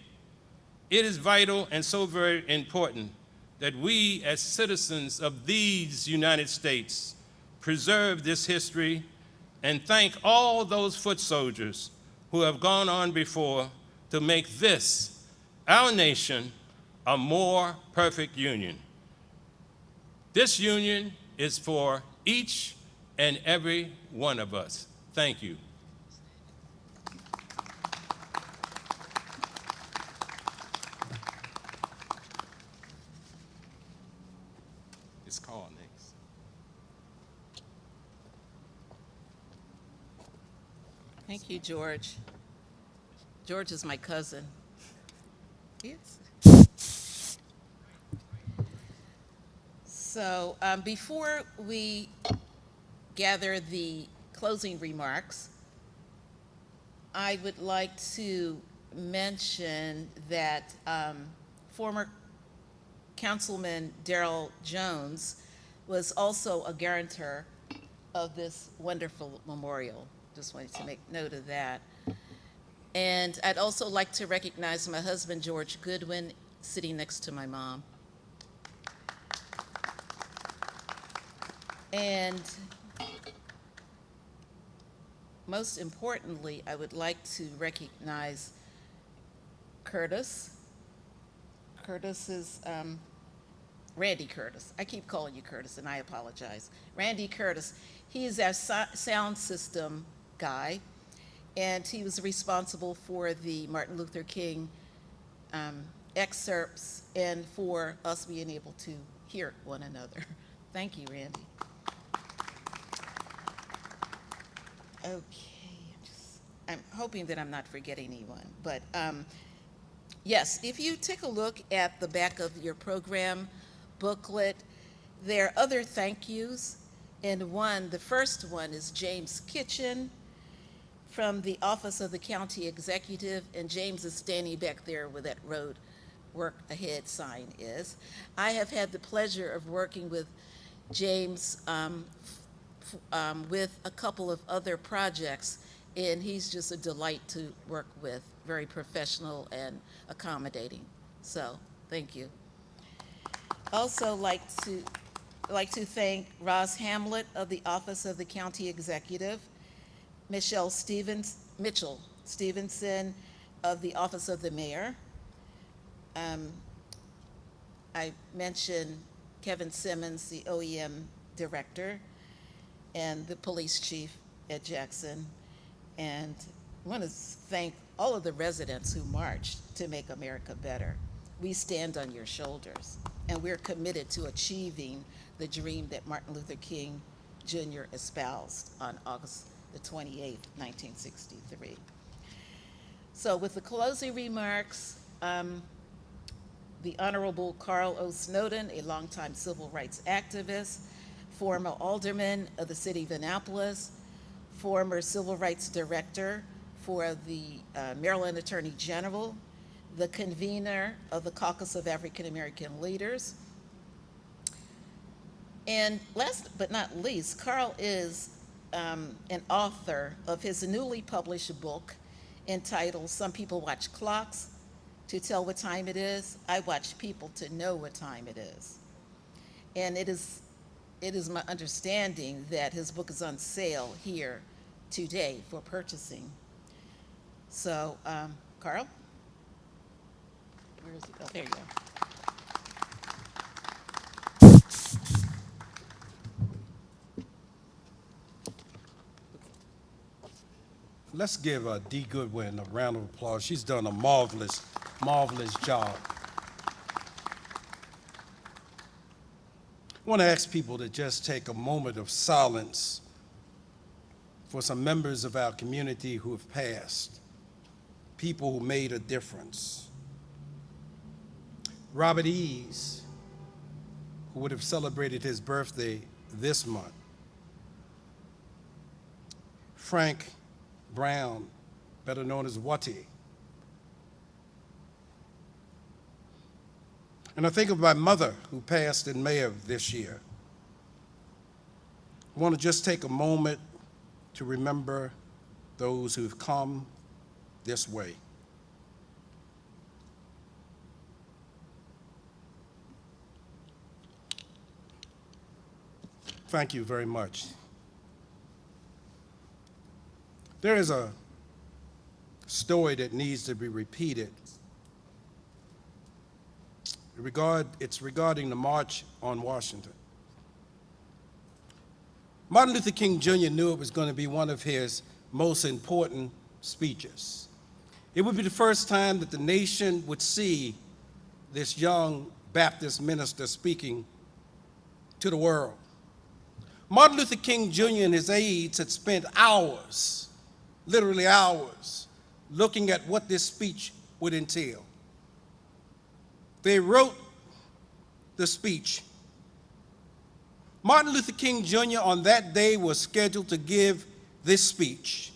F: It is vital and so very important that we, as citizens of these United States, preserve this history and thank all those foot soldiers who have gone on before to make this, our nation, a more perfect union. This union is for each and every one of us. Thank you. It's called next.
A: Thank you, George. George is my cousin. Yes. So before we gather the closing remarks, I would like to mention that former Councilman Darrell Jones was also a guarantor of this wonderful memorial. Just wanted to make note of that. And I'd also like to recognize my husband, George Goodwin, sitting next to my mom. And most importantly, I would like to recognize Curtis. Curtis is Randy Curtis. I keep calling you Curtis, and I apologize. Randy Curtis. He is our sound system guy, and he was responsible for the Martin Luther King excerpts and for us being able to hear one another. Thank you, Randy. Okay, I'm hoping that I'm not forgetting anyone, but yes, if you take a look at the back of your program booklet, there are other thank yous, and the first one is James Kitchen from the Office of the County Executive, and James is standing back there where that road work ahead sign is. I have had the pleasure of working with James with a couple of other projects, and he's just a delight to work with, very professional and accommodating. So, thank you. Also like to thank Roz Hamlet of the Office of the County Executive, Mitchell Stevenson of the Office of the Mayor. I mentioned Kevin Simmons, the OEM Director, and the police chief at Jackson. And I want to thank all of the residents who marched to make America better. We stand on your shoulders, and we're committed to achieving the dream that Martin Luther King Jr. espoused on August the 28th, 1963. So with the closing remarks, the Honorable Carl O. Snowden, a longtime civil rights activist, former alderman of the city of Annapolis, former civil rights director for the Maryland Attorney General, the convener of the Caucus of African American Leaders. And last but not least, Carl is an author of his newly published book entitled Some People Watch Clocks to Tell What Time It Is. I watch people to know what time it is. And it is my understanding that his book is on sale here today for purchasing. So, Carl? Where is he? Oh, there you go.
H: Let's give Dee Goodwin a round of applause. She's done a marvelous, marvelous job. I want to ask people to just take a moment of silence for some members of our community who have passed, people who made a difference. Robert Eves, who would have celebrated his birthday this month. Frank Brown, better known as Watty. And I think of my mother, who passed in May of this year. I want to just take a moment to remember those who've come this way. Thank you very much. There is a story that needs to be repeated. It's regarding the March on Washington. Martin Luther King Jr. knew it was going to be one of his most important speeches. It would be the first time that the nation would see this young Baptist minister speaking to the world. Martin Luther King Jr. and his aides had spent hours, literally hours, looking at what this speech would entail. They wrote the speech. Martin Luther King Jr. on that day was scheduled to give this speech,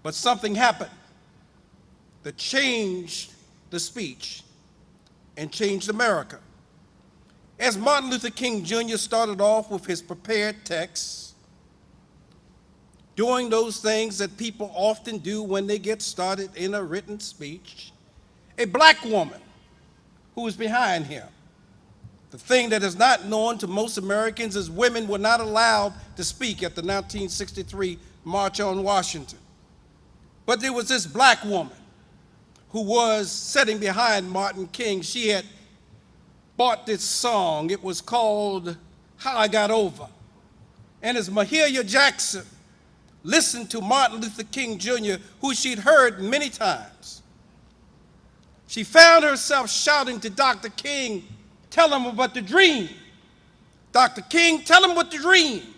H: but something happened that changed the speech and changed America. As Martin Luther King Jr. started off with his prepared text, doing those things that people often do when they get started in a written speech, a black woman who was behind him. The thing that is not known to most Americans is women were not allowed to speak at the 1963 March on Washington. But there was this black woman who was sitting behind Martin King. She had bought this song. It was called How I Got Over. And as Mahalia Jackson listened to Martin Luther King Jr., who she'd heard many times, she found herself shouting to Dr. King, "Tell him about the dream. Dr. King, tell him what the dream."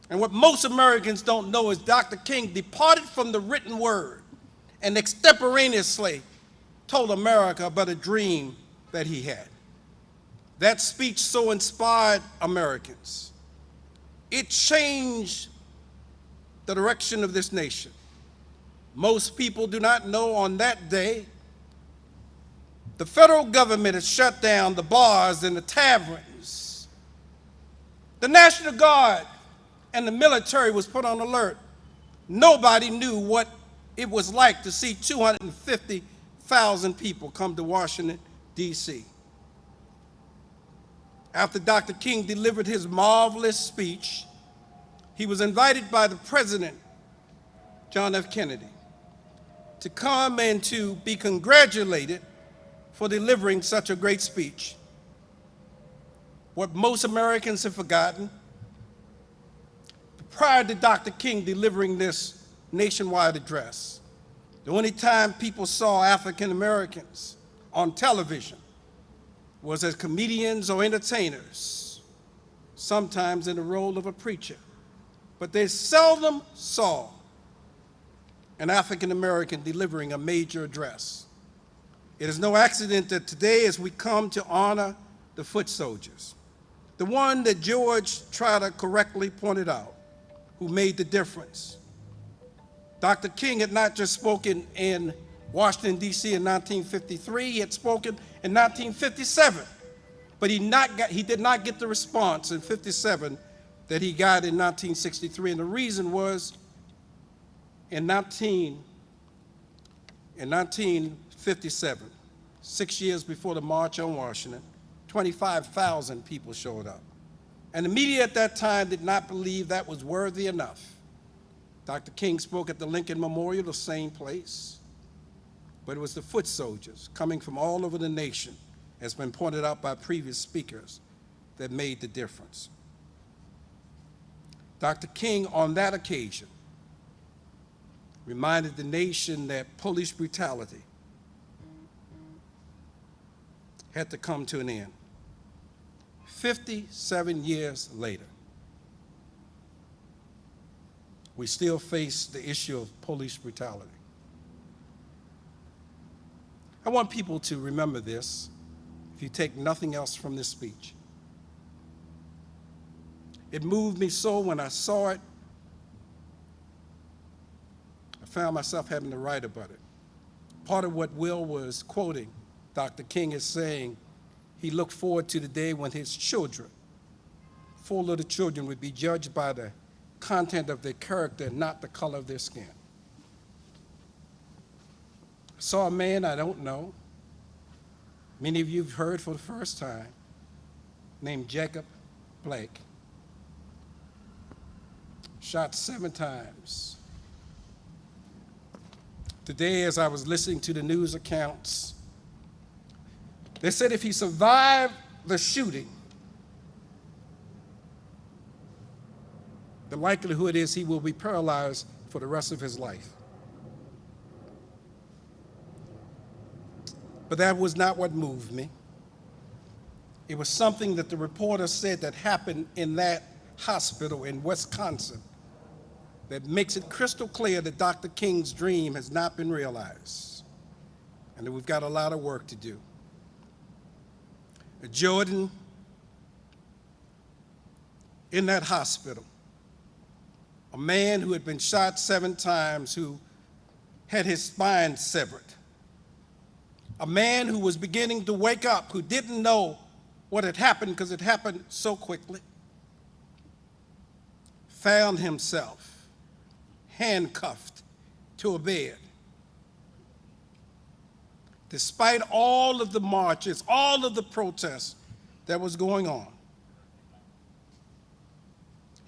H: And what most Americans don't know is Dr. King departed from the written word and extemporaneously told America about a dream that he had. That speech so inspired Americans. It changed the direction of this nation. Most people do not know on that day, the federal government had shut down the bars and the taverns. The National Guard and the military was put on alert. Nobody knew what it was like to see 250,000 people come to Washington, D.C. After Dr. King delivered his marvelous speech, he was invited by the President, John F. Kennedy, to come and to be congratulated for delivering such a great speech. What most Americans have forgotten, prior to Dr. King delivering this nationwide address, the only time people saw African Americans on television was as comedians or entertainers, sometimes in the role of a preacher. But they seldom saw an African American delivering a major address. It is no accident that today, as we come to honor the foot soldiers, the one that George Trotter correctly pointed out, who made the difference. Dr. King had not just spoken in Washington, D.C. in 1953, he had spoken in 1957, but he did not get the response in 57 that he got in 1963, and the reason was in 1957, 6 years before the March on Washington, 25,000 people showed up. And the media at that time did not believe that was worthy enough. Dr. King spoke at the Lincoln Memorial, the same place, but it was the foot soldiers coming from all over the nation, as been pointed out by previous speakers, that made the difference. Dr. King, on that occasion, reminded the nation that police brutality had to come to an end. 57 years later, we still face the issue of police brutality. I want people to remember this if you take nothing else from this speech. It moved me so when I saw it, I found myself having to write about it. Part of what Will was quoting, Dr. King is saying he looked forward to the day when his children, 4 little children, would be judged by the content of their character and not the color of their skin. I saw a man I don't know, many of you have heard for the first time, named Jacob Blake. Shot 7 times. Today, as I was listening to the news accounts, they said if he survived the shooting, the likelihood is he will be paralyzed for the rest of his life. But that was not what moved me. It was something that the reporter said that happened in that hospital in Wisconsin that makes it crystal clear that Dr. King's dream has not been realized and that we've got a lot of work to do. Jordan, in that hospital, a man who had been shot 7 times, who had his spine severed, a man who was beginning to wake up, who didn't know what had happened because it happened so quickly, found himself handcuffed to a bed. Despite all of the marches, all of the protests that was going on,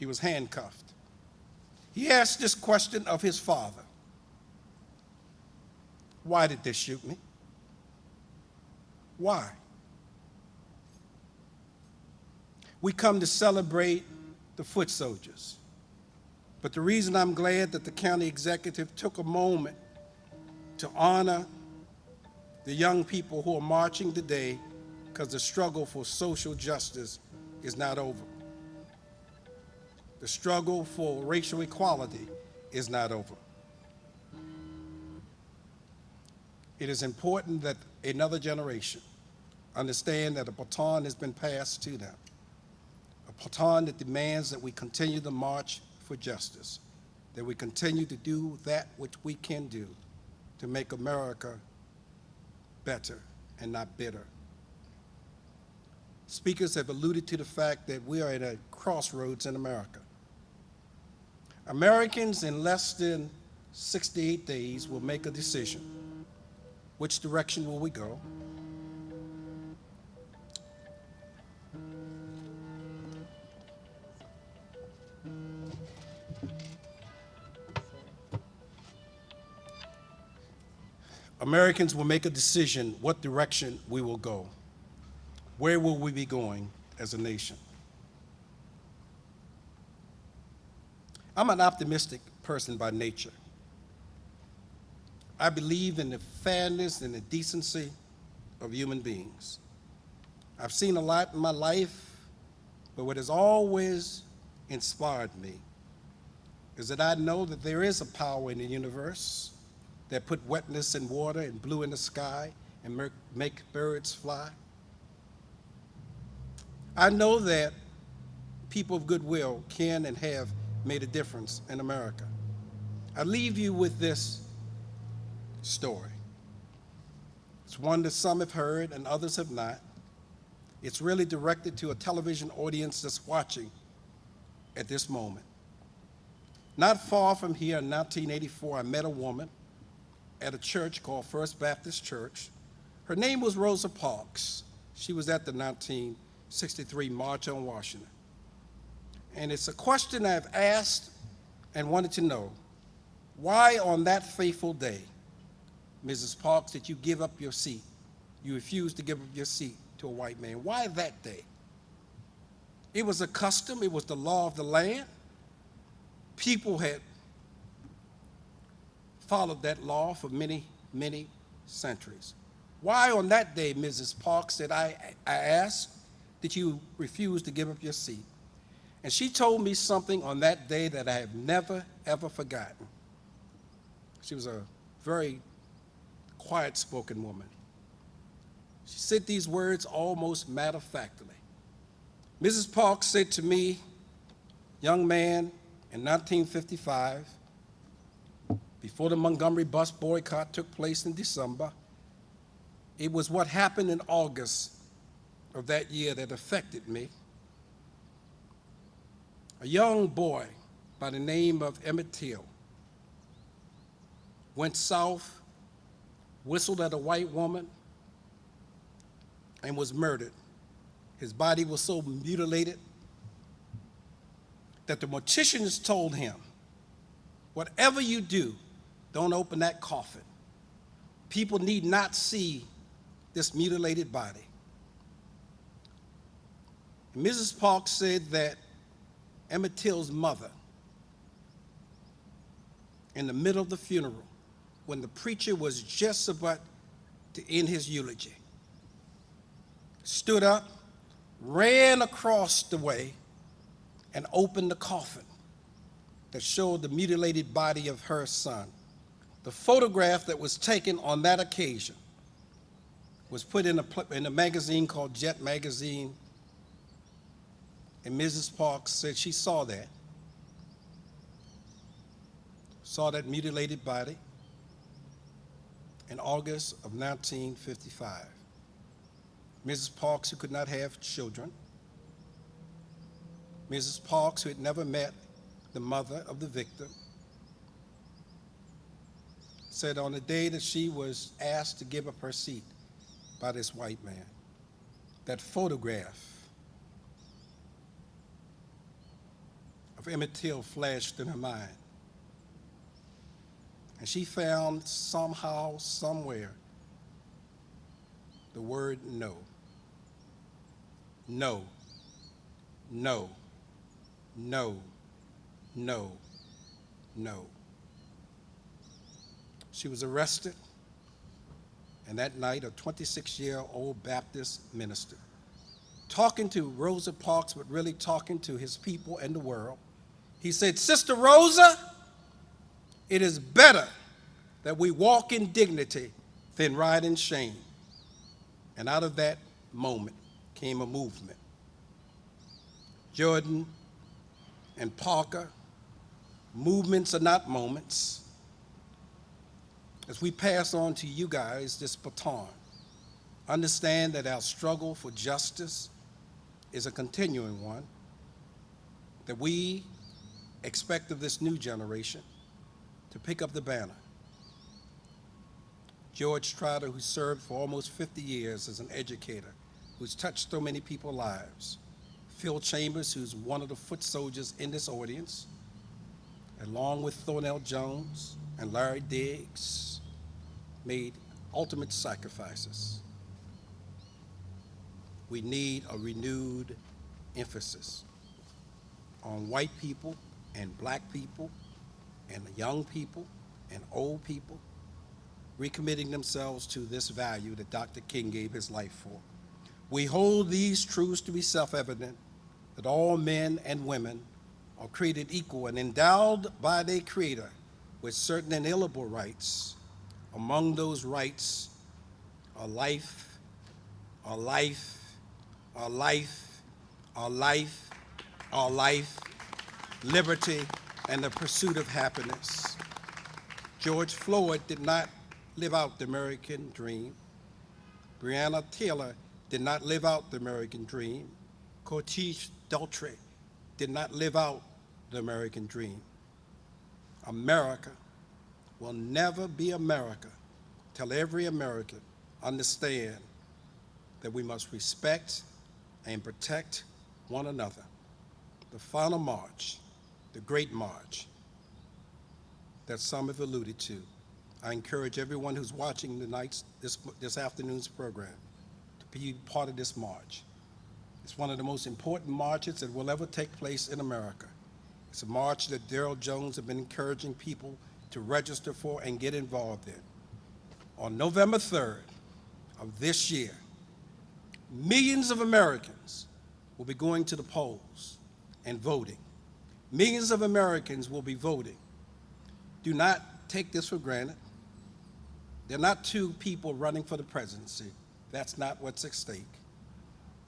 H: he was handcuffed. He asked this question of his father: why did they shoot me? Why? We come to celebrate the foot soldiers. But the reason I'm glad that the county executive took a moment to honor the young people who are marching today, because the struggle for social justice is not over. The struggle for racial equality is not over. It is important that another generation understand that a baton has been passed to them, a baton that demands that we continue to march for justice, that we continue to do that which we can do to make America better and not bitter. Speakers have alluded to the fact that we are at a crossroads in America. Americans in less than 68 days will make a decision. Which direction will we go? Americans will make a decision what direction we will go. Where will we be going as a nation? I'm an optimistic person by nature. I believe in the fairness and the decency of human beings. I've seen a lot in my life, but what has always inspired me is that I know that there is a power in the universe that put wetness in water and blue in the sky and make birds fly. I know that people of goodwill can and have made a difference in America. I leave you with this story. It's one that some have heard and others have not. It's really directed to a television audience that's watching at this moment. Not far from here in 1984, I met a woman at a church called First Baptist Church. Her name was Rosa Parks. She was at the 1963 March on Washington. And it's a question I've asked and wanted to know. Why on that fateful day, Mrs. Parks, did you give up your seat? You refused to give up your seat to a white man. Why that day? It was a custom. It was the law of the land. People had followed that law for many, many centuries. Why on that day, Mrs. Parks, did I asked, did you refuse to give up your seat? And she told me something on that day that I have never, ever forgotten. She was a very quiet-spoken woman. She said these words almost matter-of-factly. Mrs. Parks said to me, young man, in 1955, before the Montgomery bus boycott took place in December, it was what happened in August of that year that affected me. A young boy by the name of Emmett Till went south, whistled at a white woman, and was murdered. His body was so mutilated that the morticians told him, whatever you do, don't open that coffin. People need not see this mutilated body. And Mrs. Parks said that Emmett Till's mother, in the middle of the funeral, when the preacher was just about to end his eulogy, stood up, ran across the way, and opened the coffin that showed the mutilated body of her son. The photograph that was taken on that occasion was put in a magazine called Jet Magazine, and Mrs. Parks said she saw that mutilated body in August of 1955. Mrs. Parks, who could not have children, Mrs. Parks, who had never met the mother of the victim, said on the day that she was asked to give up her seat by this white man, that photograph of Emmett Till flashed in her mind. And she found somehow, somewhere, the word no. No, no, no, no, no. She was arrested, and that night, a 26-year-old Baptist minister, talking to Rosa Parks, but really talking to his people and the world, he said, Sister Rosa, it is better that we walk in dignity than ride in shame. And out of that moment came a movement. Jordan and Parker, movements are not moments. As we pass on to you guys this baton, understand that our struggle for justice is a continuing one, that we expect of this new generation to pick up the banner. George Trotter, who served for almost 50 years as an educator, who's touched so many people's lives. Phil Chambers, who's one of the foot soldiers in this audience, along with Thornell Jones and Larry Diggs, made ultimate sacrifices. We need a renewed emphasis on white people and black people and young people and old people recommitting themselves to this value that Dr. King gave his life for. We hold these truths to be self-evident, that all men and women are created equal and endowed by their Creator with certain inalienable rights. Among those rights are life, are life, are life, are life, are life, liberty, and the pursuit of happiness. George Floyd did not live out the American dream. Breonna Taylor did not live out the American dream. Cortez Daltrey did not live out the American dream. America will never be America till every American understands that we must respect and protect one another. The final march, the great march that some have alluded to. I encourage everyone who's watching this afternoon's program to be part of this march. It's one of the most important marches that will ever take place in America. It's a march that Darrell Jones has been encouraging people to register for and get involved in. On November 3rd of this year, millions of Americans will be going to the polls, and voting. Millions of Americans will be voting. Do not take this for granted. There are not two people running for the presidency. That's not what's at stake.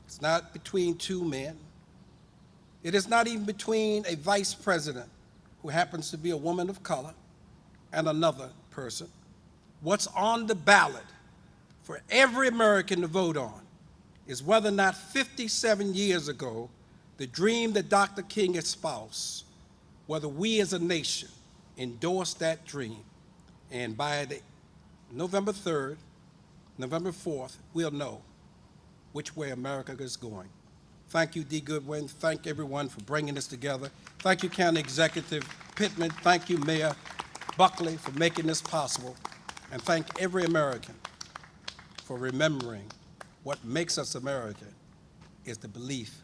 H: It's not between two men. It is not even between a vice president who happens to be a woman of color and another person. What's on the ballot for every American to vote on is whether or not 57 years ago, the dream that Dr. King espoused, whether we as a nation endorse that dream. And by the November 3rd, November 4th, we'll know which way America is going. Thank you, D. Goodwin. Thank everyone for bringing this together. Thank you, County Executive Pittman. Thank you, Mayor Buckley, for making this possible. And thank every American for remembering what makes us American is the belief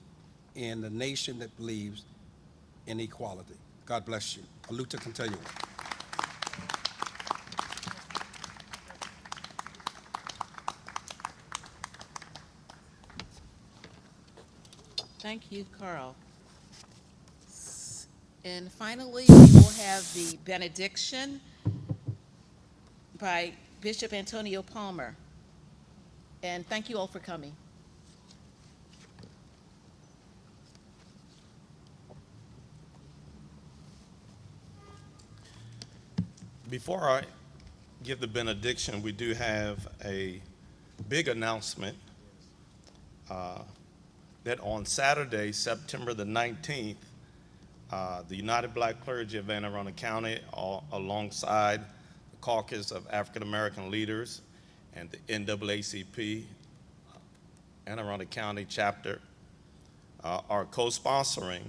H: in the nation that believes in equality. God bless you. Aluta continua.
A: Thank you, Carl. And finally, we will have the benediction by Bishop Antonio Palmer. And thank you all for coming.
B: Before I give the benediction, we do have a big announcement that on Saturday, September the 19th, the United Black Clergy of Anne Arundel County, alongside the Caucus of African American Leaders and the NAACP, Anne Arundel County chapter, are co-sponsoring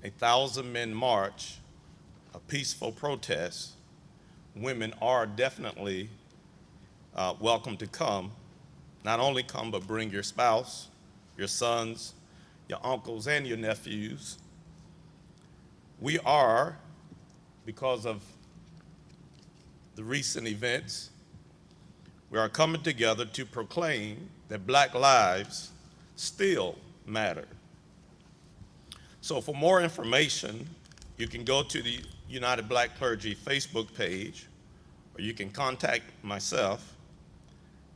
B: a 1,000-men march, a peaceful protest. Women are definitely welcome to come. Not only come, but bring your spouse, your sons, your uncles, and your nephews. We are, because of the recent events, we are coming together to proclaim that Black lives still matter. So for more information, you can go to the United Black Clergy Facebook page, or you can contact myself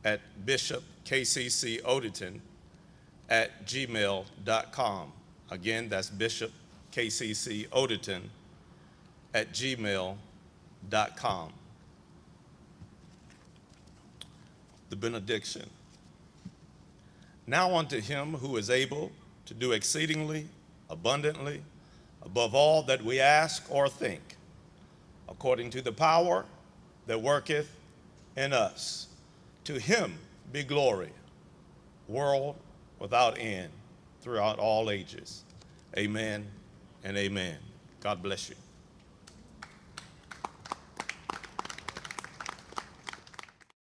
B: at bishopkccoderton@gmail.com. Again, that's bishopkccoderton@gmail.com. The benediction. Now unto him who is able to do exceedingly abundantly above all that we ask or think, according to the power that worketh in us. To him be glory, world without end, throughout all ages. Amen and amen. God bless you.